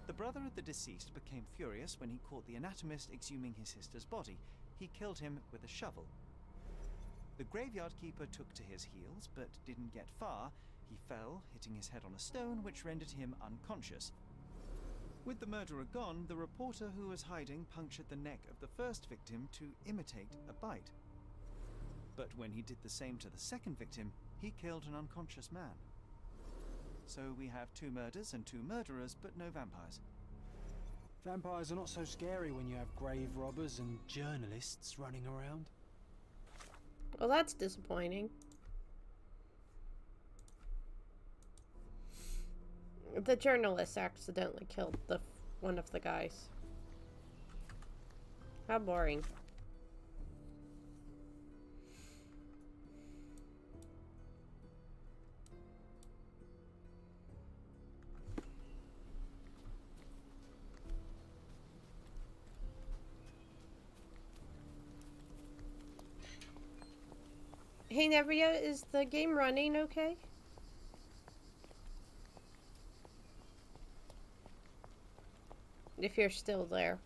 The brother of the deceased became furious when he caught the anatomist exhuming his sister's body. He killed him with a shovel. The graveyard keeper took to his heels, but didn't get far. He fell, hitting his head on a stone, which rendered him unconscious. With the murderer gone, the reporter who was hiding punctured the neck of the first victim to imitate a bite. But when he did the same to the second victim, he killed an unconscious man. So we have 2 murders and 2 murderers, but no vampires. Vampires are not so scary when you have grave robbers and journalists running around. Well, that's disappointing. The journalist accidentally killed one of the guys. How boring. Hey Nevia, is the game running okay? if you're still there.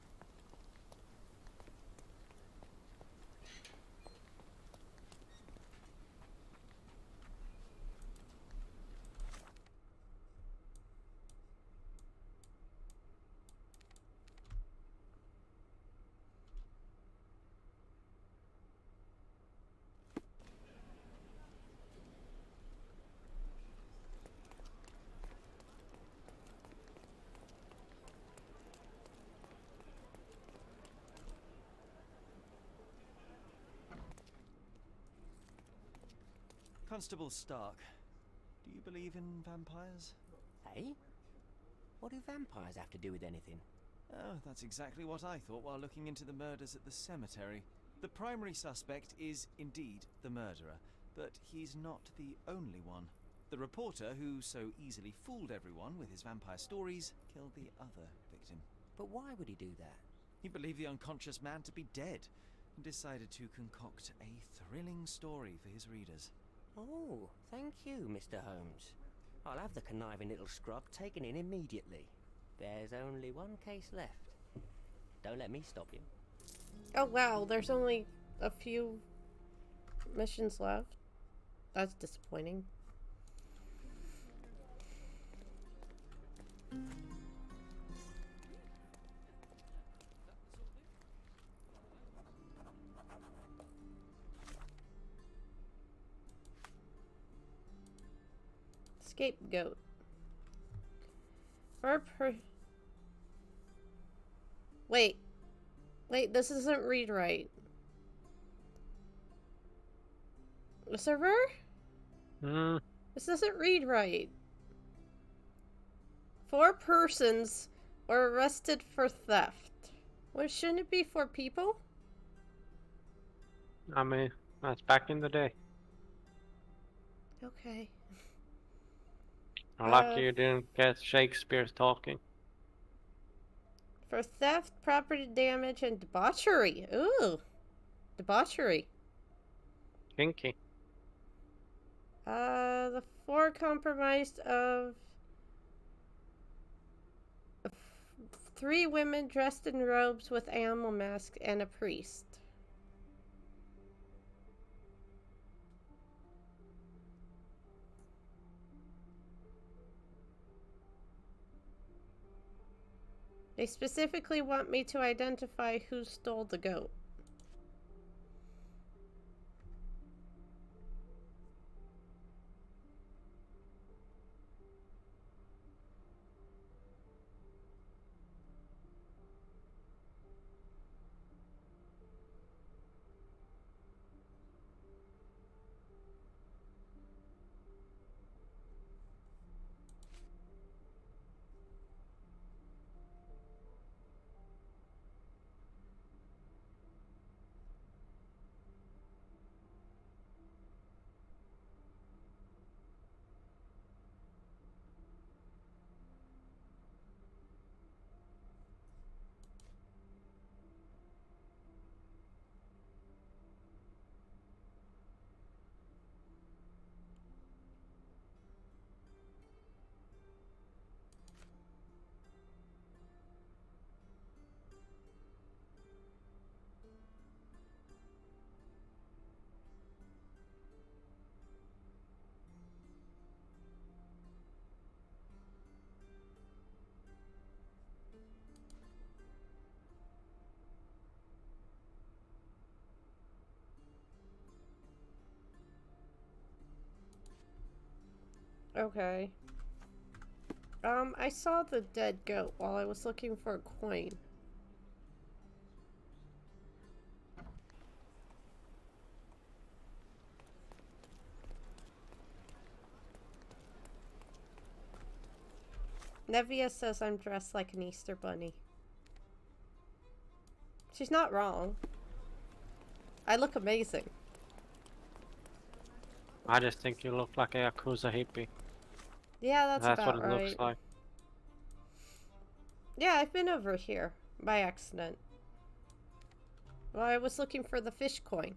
Constable Stark, do you believe in vampires? Hey? What do vampires have to do with anything? Oh, that's exactly what I thought while looking into the murders at the cemetery. The primary suspect is indeed the murderer, but he's not the only one. The reporter who so easily fooled everyone with his vampire stories killed the other victim. But why would he do that? He believed the unconscious man to be dead and decided to concoct a thrilling story for his readers. Oh, thank you, Mr. Holmes. I'll have the conniving little scrub taken in immediately. There's only one case left. Don't let me stop you. Oh wow, there's only a few missions left. That's disappointing. Scapegoat. Wait. Wait, this doesn't read right. The server? This doesn't read right. 4 persons were arrested for theft. Well, shouldn't it be 4 people? I mean, that's back in the day. Okay. Lucky you didn't get Shakespeare talking. For theft, property damage, and debauchery. Ooh. Debauchery. Kinky. The 4 comprised of 3 women dressed in robes with animal masks and a priest. They specifically want me to identify who stole the goat. Okay. I saw the dead goat while I was looking for a coin. Nevia says I'm dressed like an Easter bunny. She's not wrong. I look amazing. I just think you look like a Yakuza hippie. Yeah, that's about what it looks like. Yeah, I've been over here by accident. Well, I was looking for the fish coin.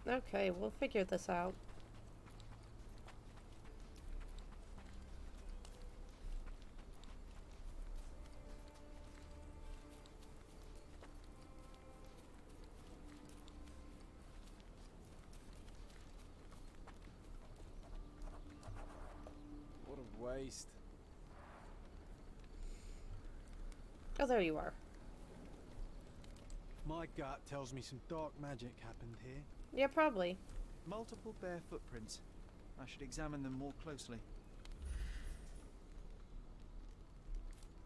Okay, we'll figure this out. What a waste. Oh, there you are. My gut tells me some dark magic happened here. Yeah, probably. Multiple bare footprints. I should examine them more closely.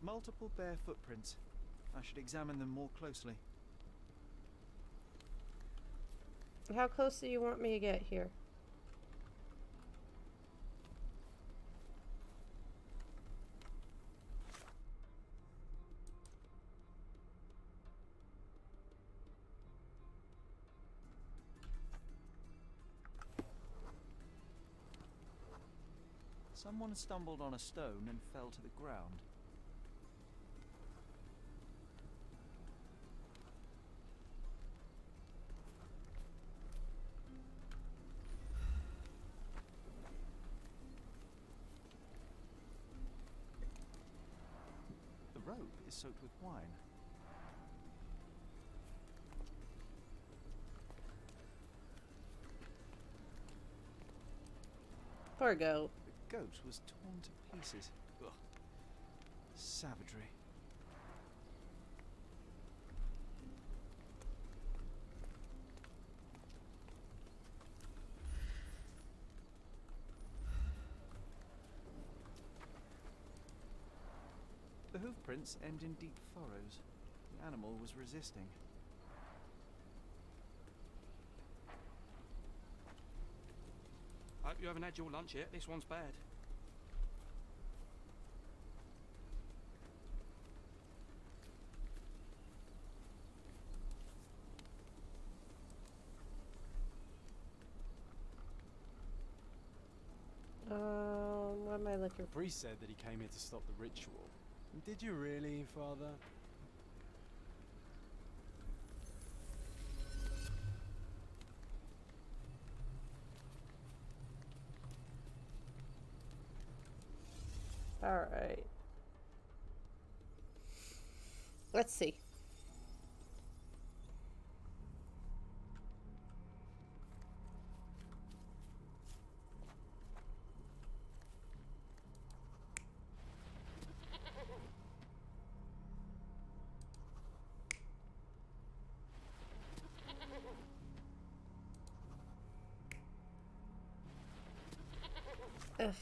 Multiple bare footprints. I should examine them more closely. How close do you want me to get here? Someone stumbled on a stone and fell to the ground. The rope is soaked with wine. Poor goat. The goat was torn to pieces. Ugh. Savagery. The hoof prints end in deep furrows. The animal was resisting. Hope you haven't had your lunch yet. This one's bad. What am I looking The priest said that he came here to stop the ritual. Did you really, Father? for? Alright. Let's see. Ugh.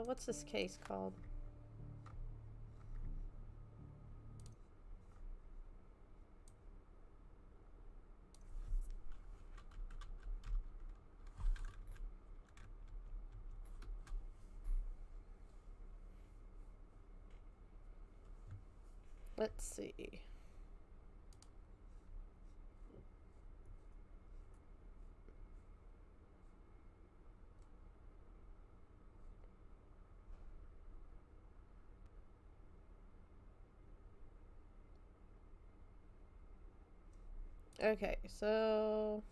What's this case called? Let's see. Okay, so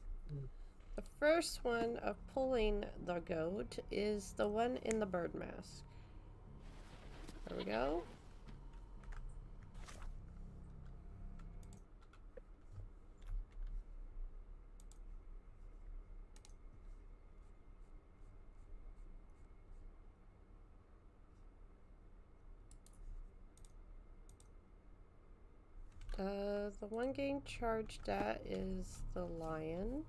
the first one of pulling the goat is the one in the bird mask. There we go. The one getting charged at is the lion.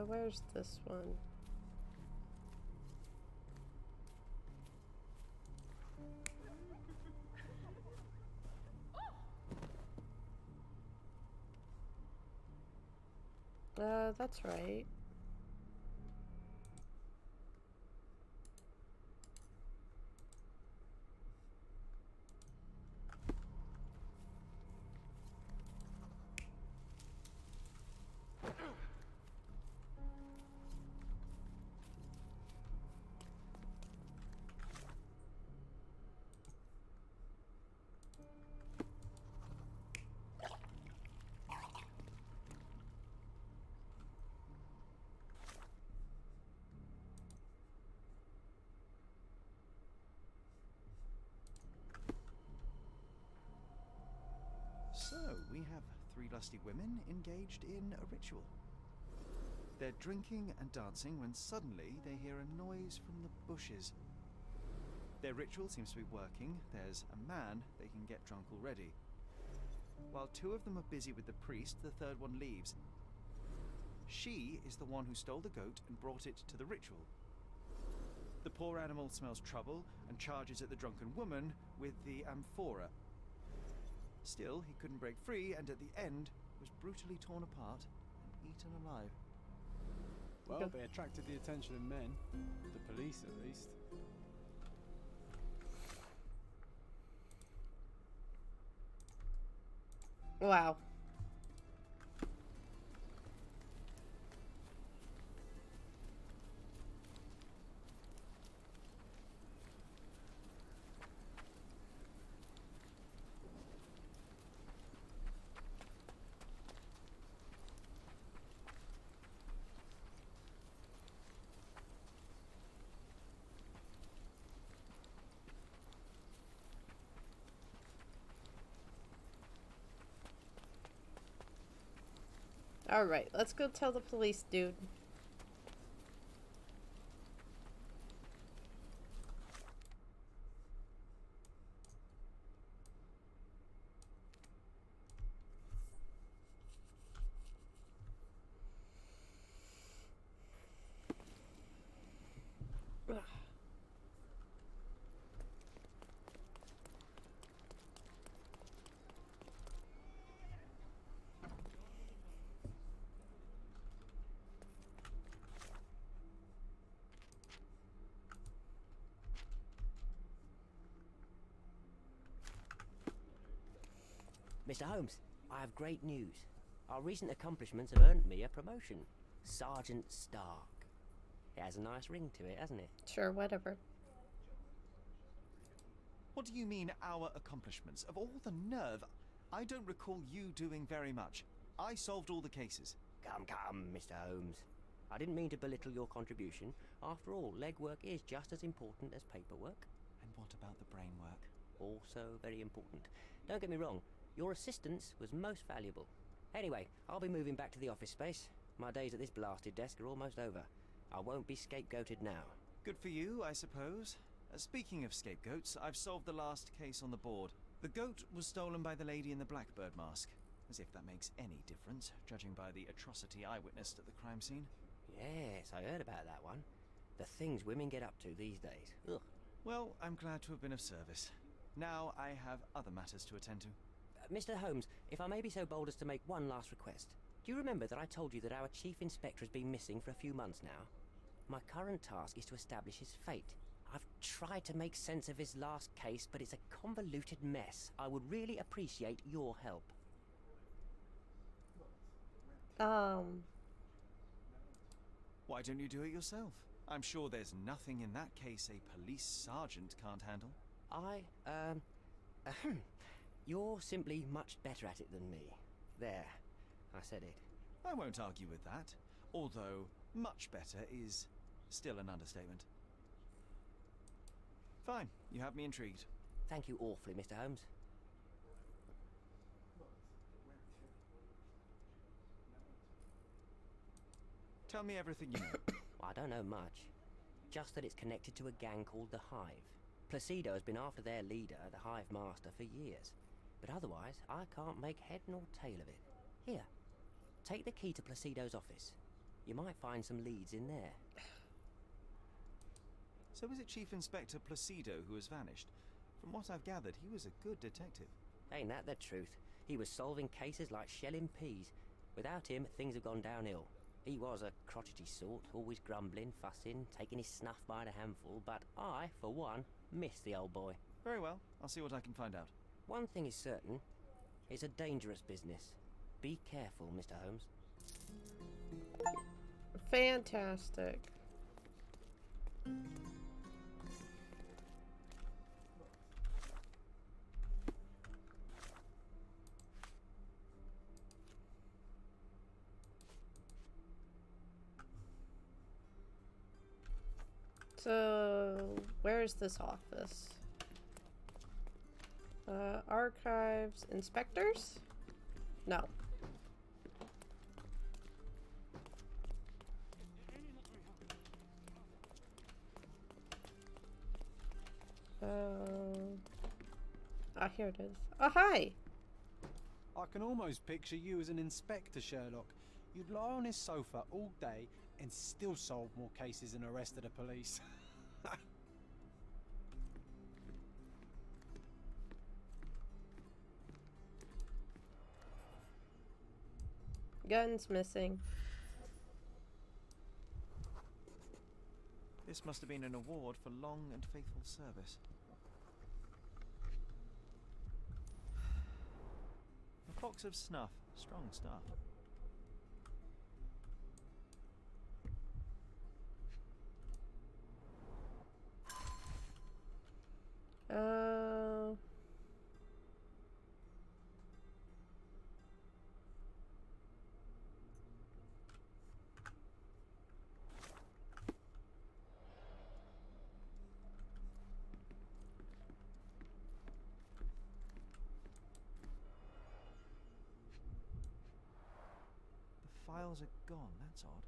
Where's this one? That's right. we have 3 lusty women engaged in a ritual. They're drinking and dancing when suddenly they hear a noise from the bushes. Their ritual seems to be working. There's a man they can get drunk already. While 2 of them are busy with the priest, the 3rd one leaves. She is the one who stole the goat and brought it to the ritual. The poor animal smells trouble and charges at the drunken woman with the amphora. Still, he couldn't break free, and at the end was brutally torn apart and eaten alive. Well, they attracted the attention of men. The police, at least. Wow. Alright, let's go tell the police, dude. Ugh. Mr. Holmes, I have great news. Our recent accomplishments have earned me a promotion. Sergeant Stark. It has a nice ring to it, hasn't it? Sure, whatever. What do you mean, our accomplishments? Of all the nerve, I don't recall you doing very much. I solved all the cases. Come, Mr. Holmes. I didn't mean to belittle your contribution. After all, legwork is just as important as paperwork. And what about the brain work? Also very important. Don't get me wrong, your assistance was most valuable. Anyway, I'll be moving back to the office space. My days at this blasted desk are almost over. I won't be scapegoated now. Good for you, I suppose. Speaking of scapegoats, I've solved the last case on the board. The goat was stolen by the lady in the blackbird mask. As if that makes any difference, judging by the atrocity I witnessed at the crime scene. Yes, I heard about that one. The things women get up to these days. Ugh. Well, I'm glad to have been of service. Now I have other matters to attend to. Mr. Holmes, if I may be so bold as to make one last request. Do you remember that I told you that our chief inspector has been missing for a few months now? My current task is to establish his fate. I've tried to make sense of his last case, but it's a convoluted mess. I would really appreciate your help. Why don't you do it yourself? I'm sure there's nothing in that case a police sergeant can't handle. You're simply much better at it than me. There, I said it. I won't argue with that, although much better is still an understatement. Fine, you have me intrigued. Thank you awfully, Mr. Holmes. Tell me everything you know. I don't know much. Just that it's connected to a gang called the Hive. Placido has been after their leader, the Hive Master, for years. But otherwise, I can't make head nor tail of it. Here, take the key to Placido's office. You might find some leads in there. So is it Chief Inspector Placido who has vanished? From what I've gathered, he was a good detective. Ain't that the truth? He was solving cases like shelling peas. Without him, things have gone downhill. He was a crotchety sort, always grumbling, fussing, taking his snuff by the handful, but I, for one, miss the old boy. Very well, I'll see what I can find out. One thing is certain, it's a dangerous business. Be careful, Mr. Holmes. Fantastic. So, where's this office? Archives, inspectors? No. Ah, here it is. Oh, hi! I can almost picture you as an inspector, Sherlock. You'd lie on his sofa all day and still solve more cases and arrested the police. Gun's missing. This must have been an award for long and faithful service. A box of snuff. Strong stuff. Uh... The files are gone. That's odd.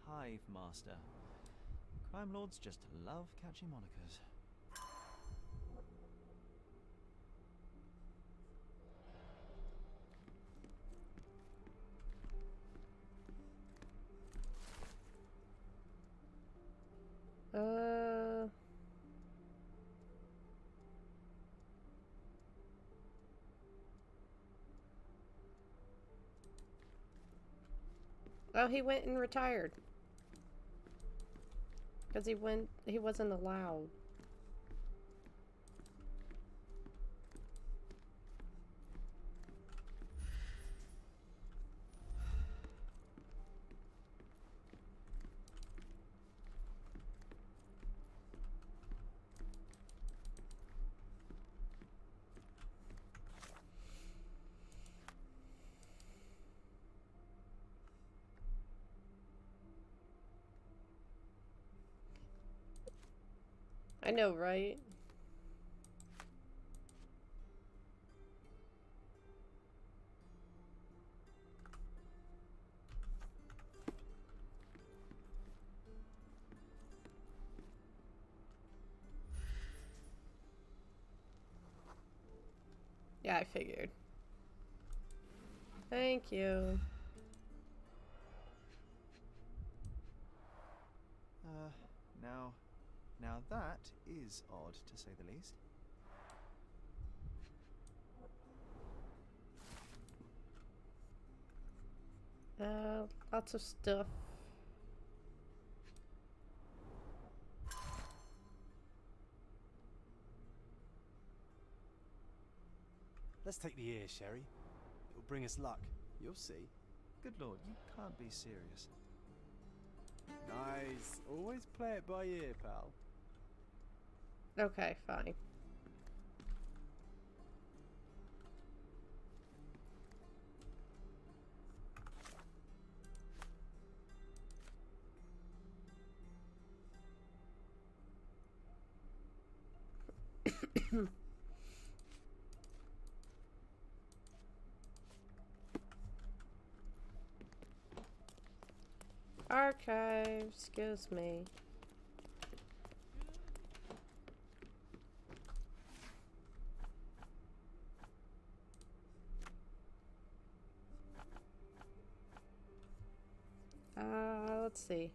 Hive Master. Crime lords just love catchy monikers. Oh, he went and retired. Because he wasn't allowed. I know, right? Yeah, I figured. Thank you. Now that is odd, to say the least. Lots of stuff. Let's take the ear, Sherry. It'll bring us luck. You'll see. Good lord, you can't be serious. Nice. Always play it by ear, pal. Okay, fine. Archive, excuse me. Let's see.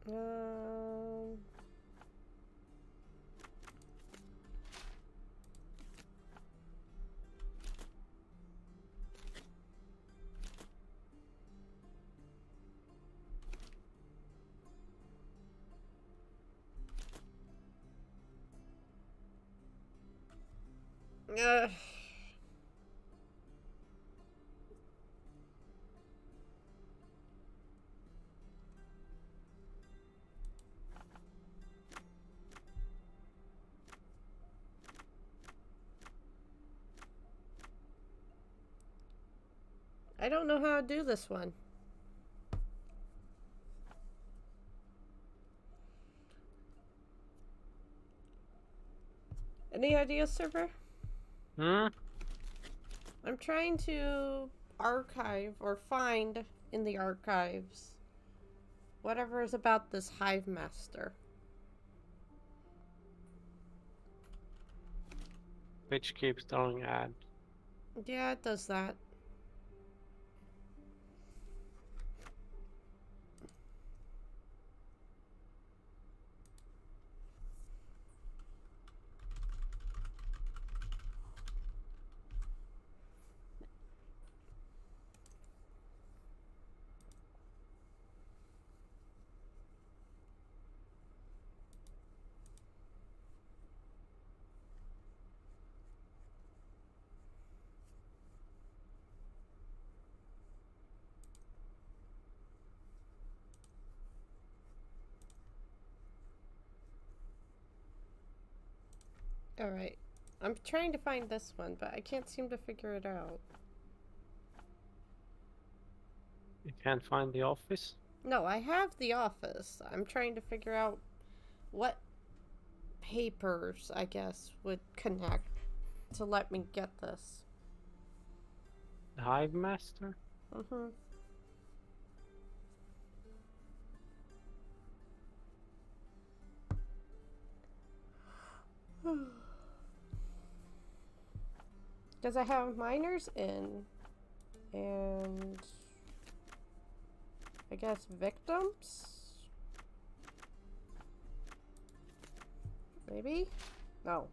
Um. Uh, I don't know how to do this one. Any ideas, server? Hmm? I'm trying to archive or find in the archives whatever is about this hive master. Which keeps throwing ad. Yeah, it does that. Alright. I'm trying to find this one, but I can't seem to figure it out. You can't find the office? No, I have the office. I'm trying to figure out what papers, I guess, would connect to let me get this. The hive master? Mm-hmm. Because I have miners in, and I guess victims? Maybe? No.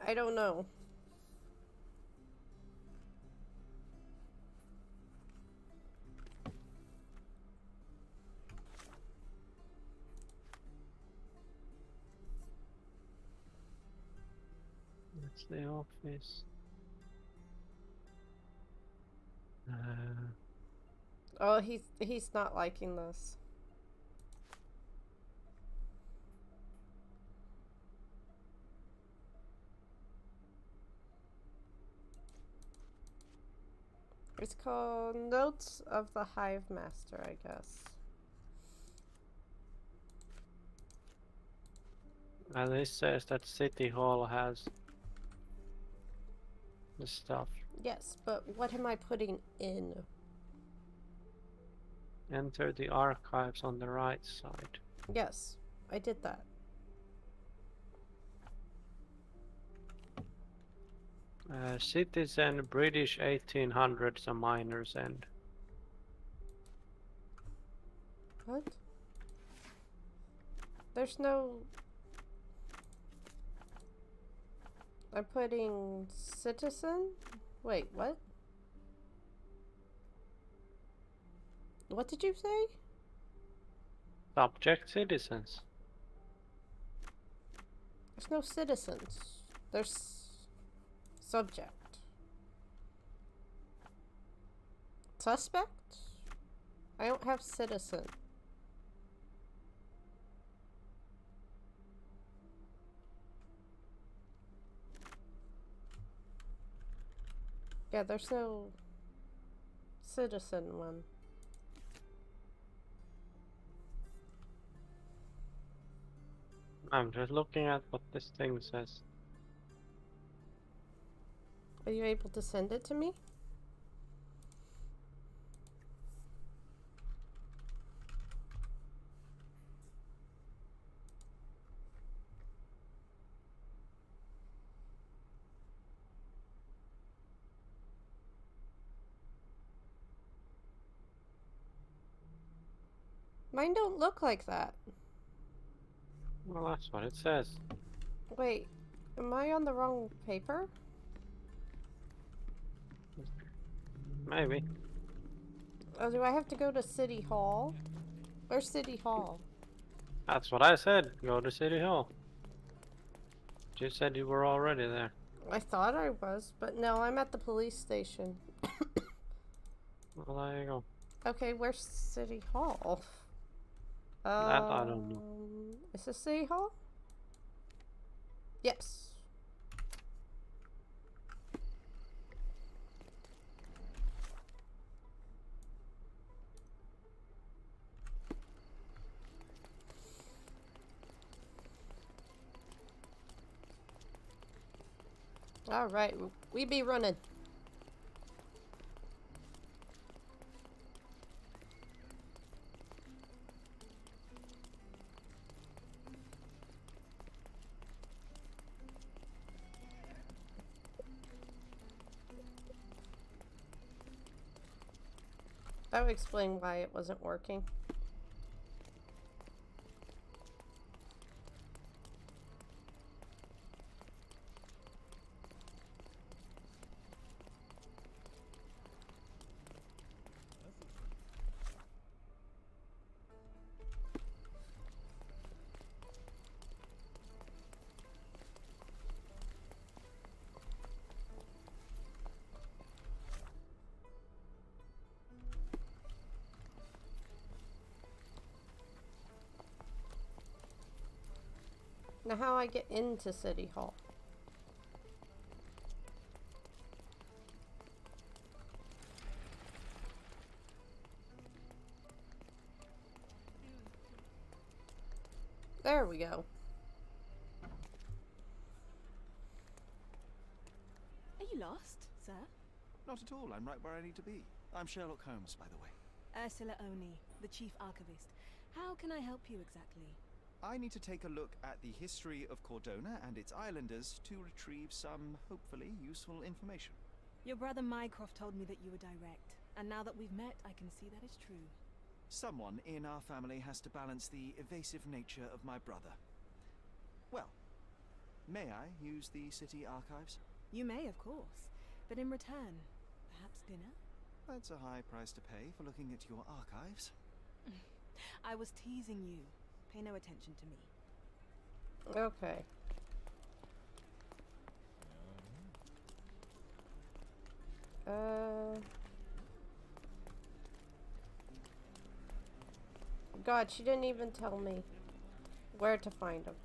I don't know. That's the office. Oh, he's not liking this. It's called Notes of the Hive Master, I guess. And this says that City Hall has the stuff. Yes, but what am I putting in? Enter the archives on the right side. Yes, I did that. Citizen British 1800s a miner's end. What? There's no... I'm putting citizen? Wait, what? What did you say? Subject citizens. There's no citizens. There's subject. Suspect? I don't have citizen. Yeah, there's no citizen one. I'm just looking at what this thing says. Are you able to send it to me? Mine don't look like that. Well, that's what it says. Wait, am I on the wrong paper? Maybe. Oh, do I have to go to City Hall? Where's City Hall? That's what I said. Go to City Hall. You said you were already there. I thought I was, but no, I'm at the police station. Well, there you go. Okay, where's City Hall? That I don't know. Is this City Hall? Yes. All right, we be running. That would explain why it wasn't working. Now how I get into City Hall? There we go. Are you lost, sir? Not at all. I'm right where I need to be. I'm Sherlock Holmes, by the way. Ursula Oni, the chief archivist. How can I help you exactly? I need to take a look at the history of Cordona and its islanders to retrieve some, hopefully, useful information. Your brother Mycroft told me that you were direct, and now that we've met, I can see that is true. Someone in our family has to balance the evasive nature of my brother. Well, may I use the city archives? You may, of course, but in return, perhaps dinner? That's a high price to pay for looking at your archives. I was teasing you. Pay no attention to me. Okay. God, she didn't even tell me where to find them.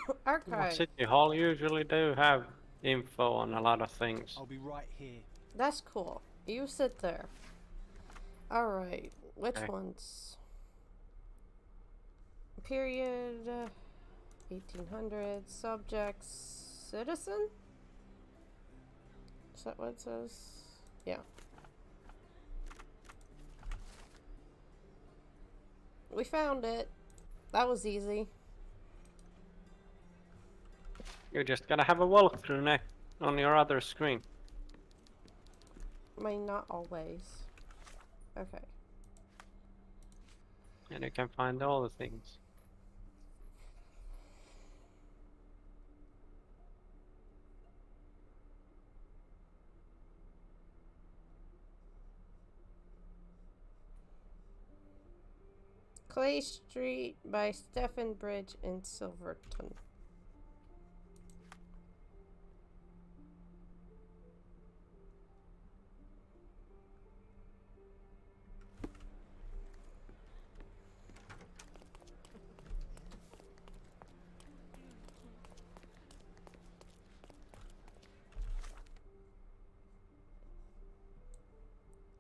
Well, Archive. City Hall usually do have info on a lot of things. I'll be right here. That's cool. You sit there. Alright, which Okay. ones? Period, 1800, subjects, citizen? Is that what it says? Yeah. We found it. That was easy. You're just gonna have a walkthrough now on your other screen. I mean, not always. Okay. And you can find all the things. Clay Street by Stephen Bridge in Silverton.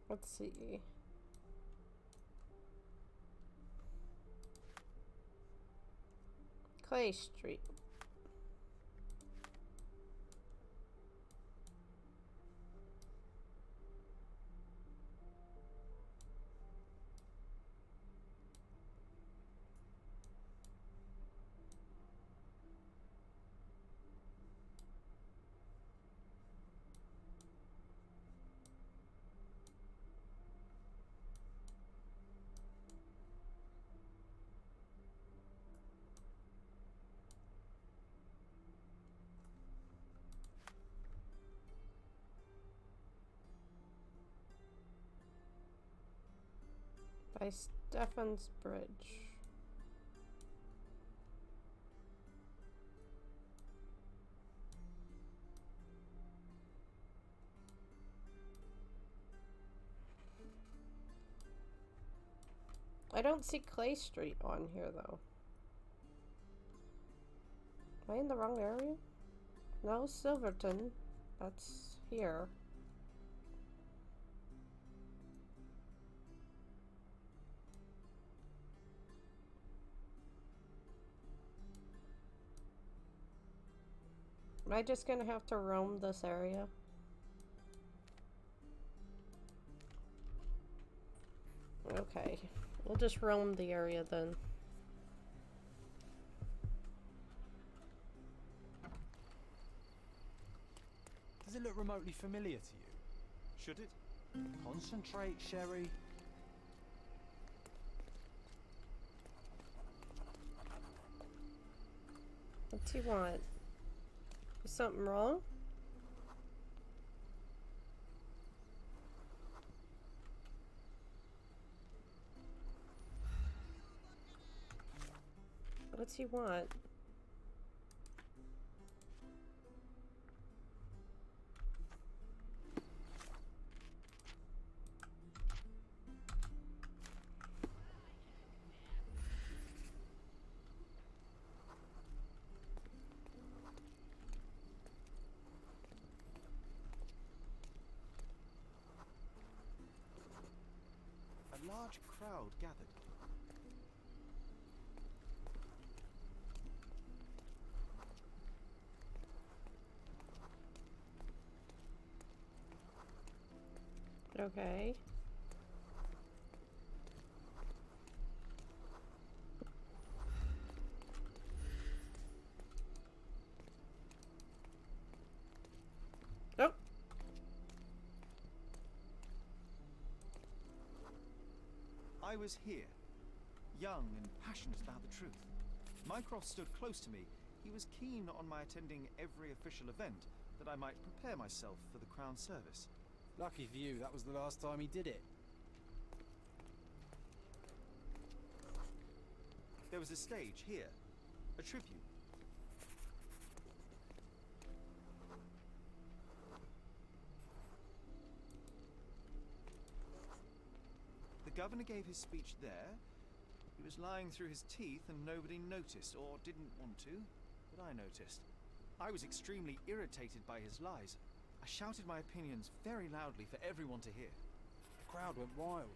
Let's see. Clay Street. By Stefan's Bridge. I don't see Clay Street on here though. Am I in the wrong area? No, Silverton. That's here. Am I just gonna have to roam this area? Okay, we'll just roam the area then. Does it look remotely familiar to you? Should it? Concentrate, Sherry. What's he want? Is something wrong? What's he want? A large crowd gathered. Okay. Oh. I was here, young and passionate about the truth. Mycroft stood close to me. He was keen on my attending every official event, that I might prepare myself for the Crown service. Lucky for you, that was the last time he did it. There was a stage here, a tribute. The governor gave his speech there. He was lying through his teeth and nobody noticed, or didn't want to, but I noticed. I was extremely irritated by his lies. I shouted my opinions very loudly for everyone to hear. The crowd went wild.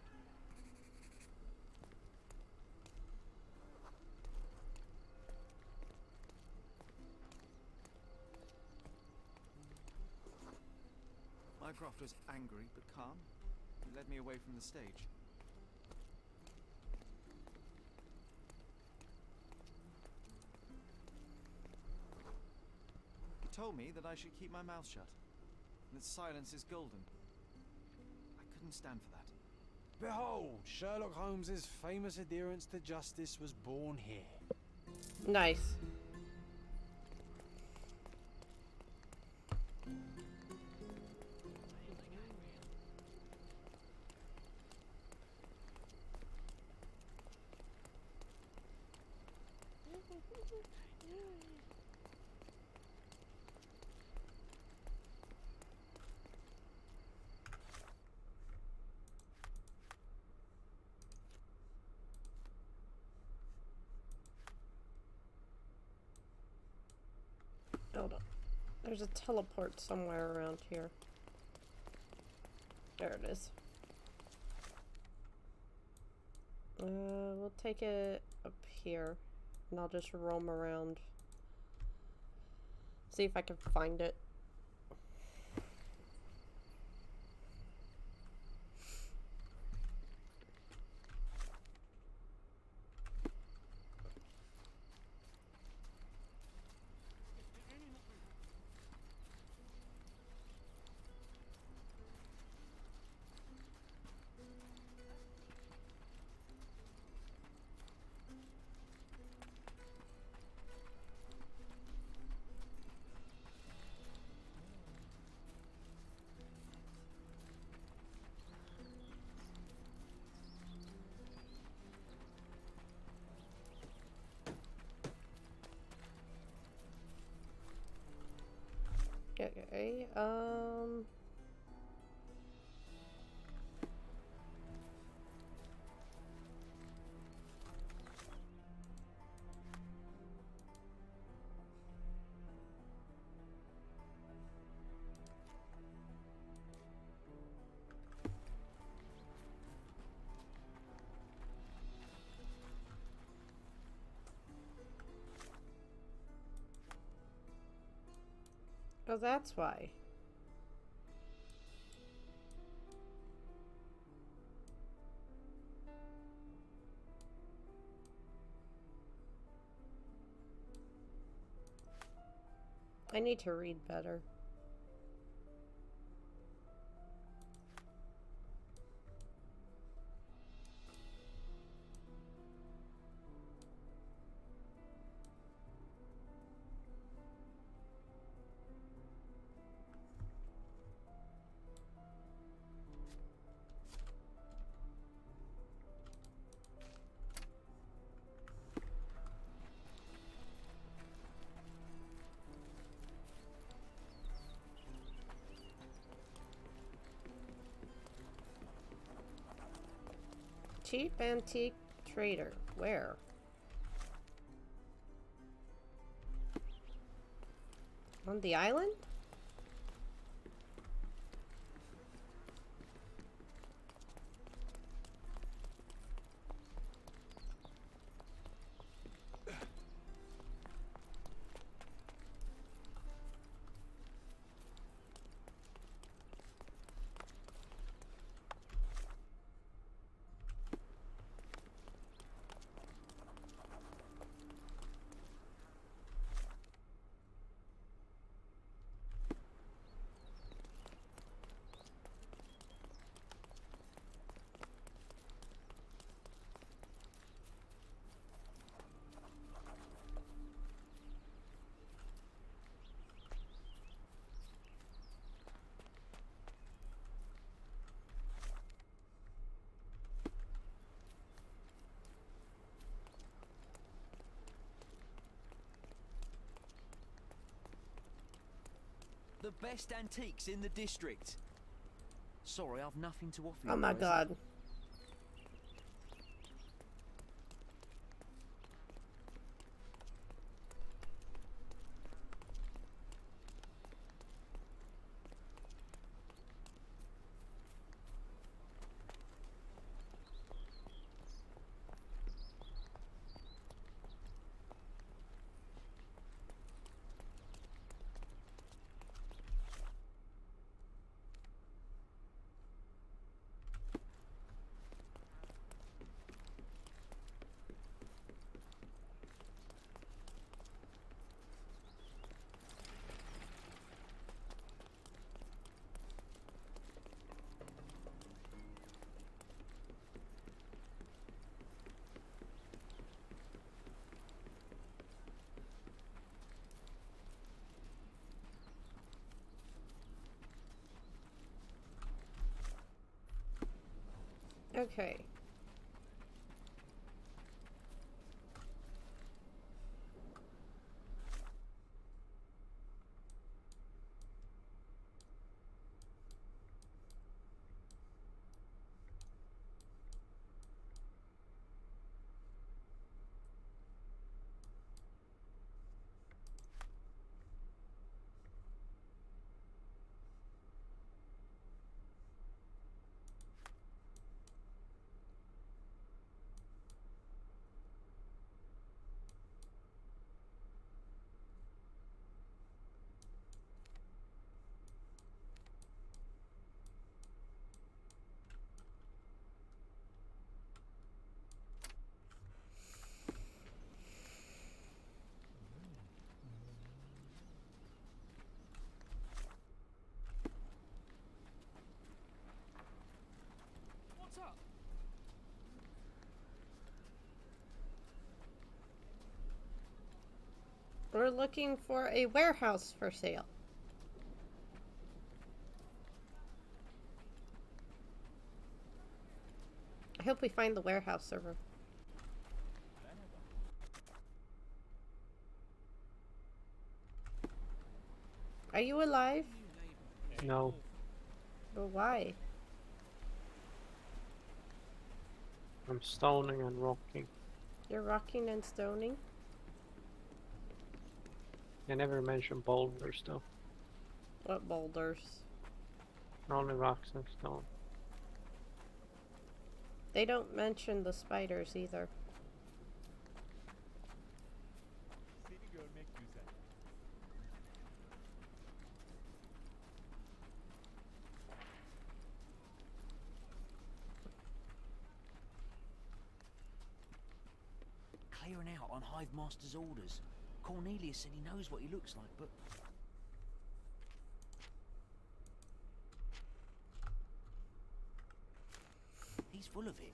Mycroft was angry but calm. He led me away from the stage. He told me that I should keep my mouth shut, and that silence is golden. I couldn't stand for that. Behold, Sherlock Holmes's famous adherence to justice was born here. Nice. Hold on. There's a teleport somewhere around here. There it is. We'll take it up here, and I'll just roam around. See if I can find it. Okay, oh, that's why. I need to read better. Cheap antique trader. Where? On the island? The best antiques in the district. Sorry, I've nothing to offer you. Oh my present. god. Okay. What's up? We're looking for a warehouse for sale. I hope we find the warehouse server. Are you alive? No. But why? I'm stoning and rocking. You're rocking and stoning? I never mentioned boulders though. What boulders? Only rocks and stone. They don't mention the spiders either. Clearing out on Hive Master's orders. Cornelius said he knows what he looks like, but... he's full of it.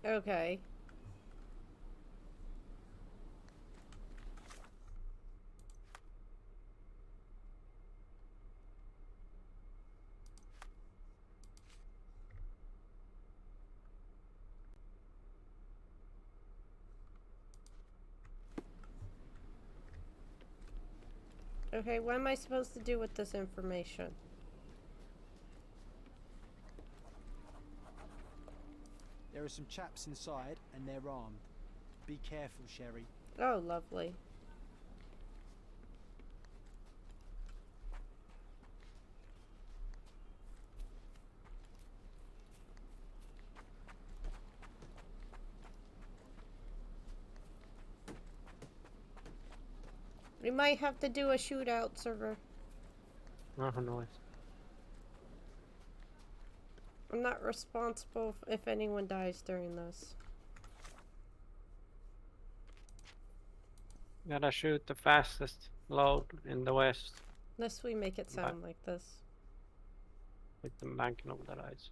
Okay. Okay, what am I supposed to do with this information? There are some chaps inside, and they're armed. Be careful, Sherry. Oh, lovely. We might have to do a shootout, server. Oh, nice. I'm not responsible if anyone dies during this. Gotta shoot the fastest load in the west Unless we make it sound like this. with the banking of the lights.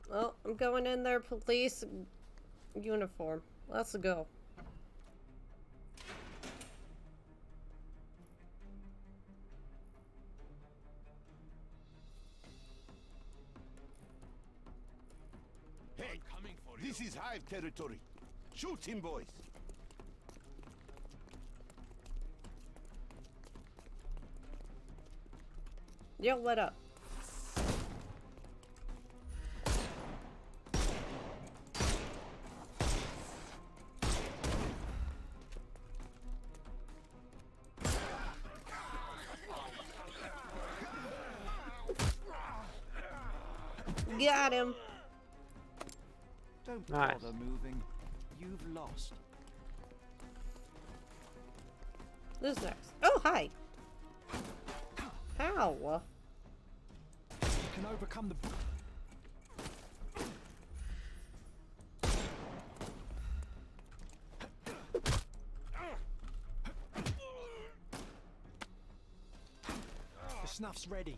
Well, I'm going in their police uniform. Let's go. Hey, this is Hive territory. Shoot him, boys. Yo, what up? Got him. Don't Nice. bother moving. You've lost. Who's next? Oh, hi. How? You can overcome the... The snuff's ready.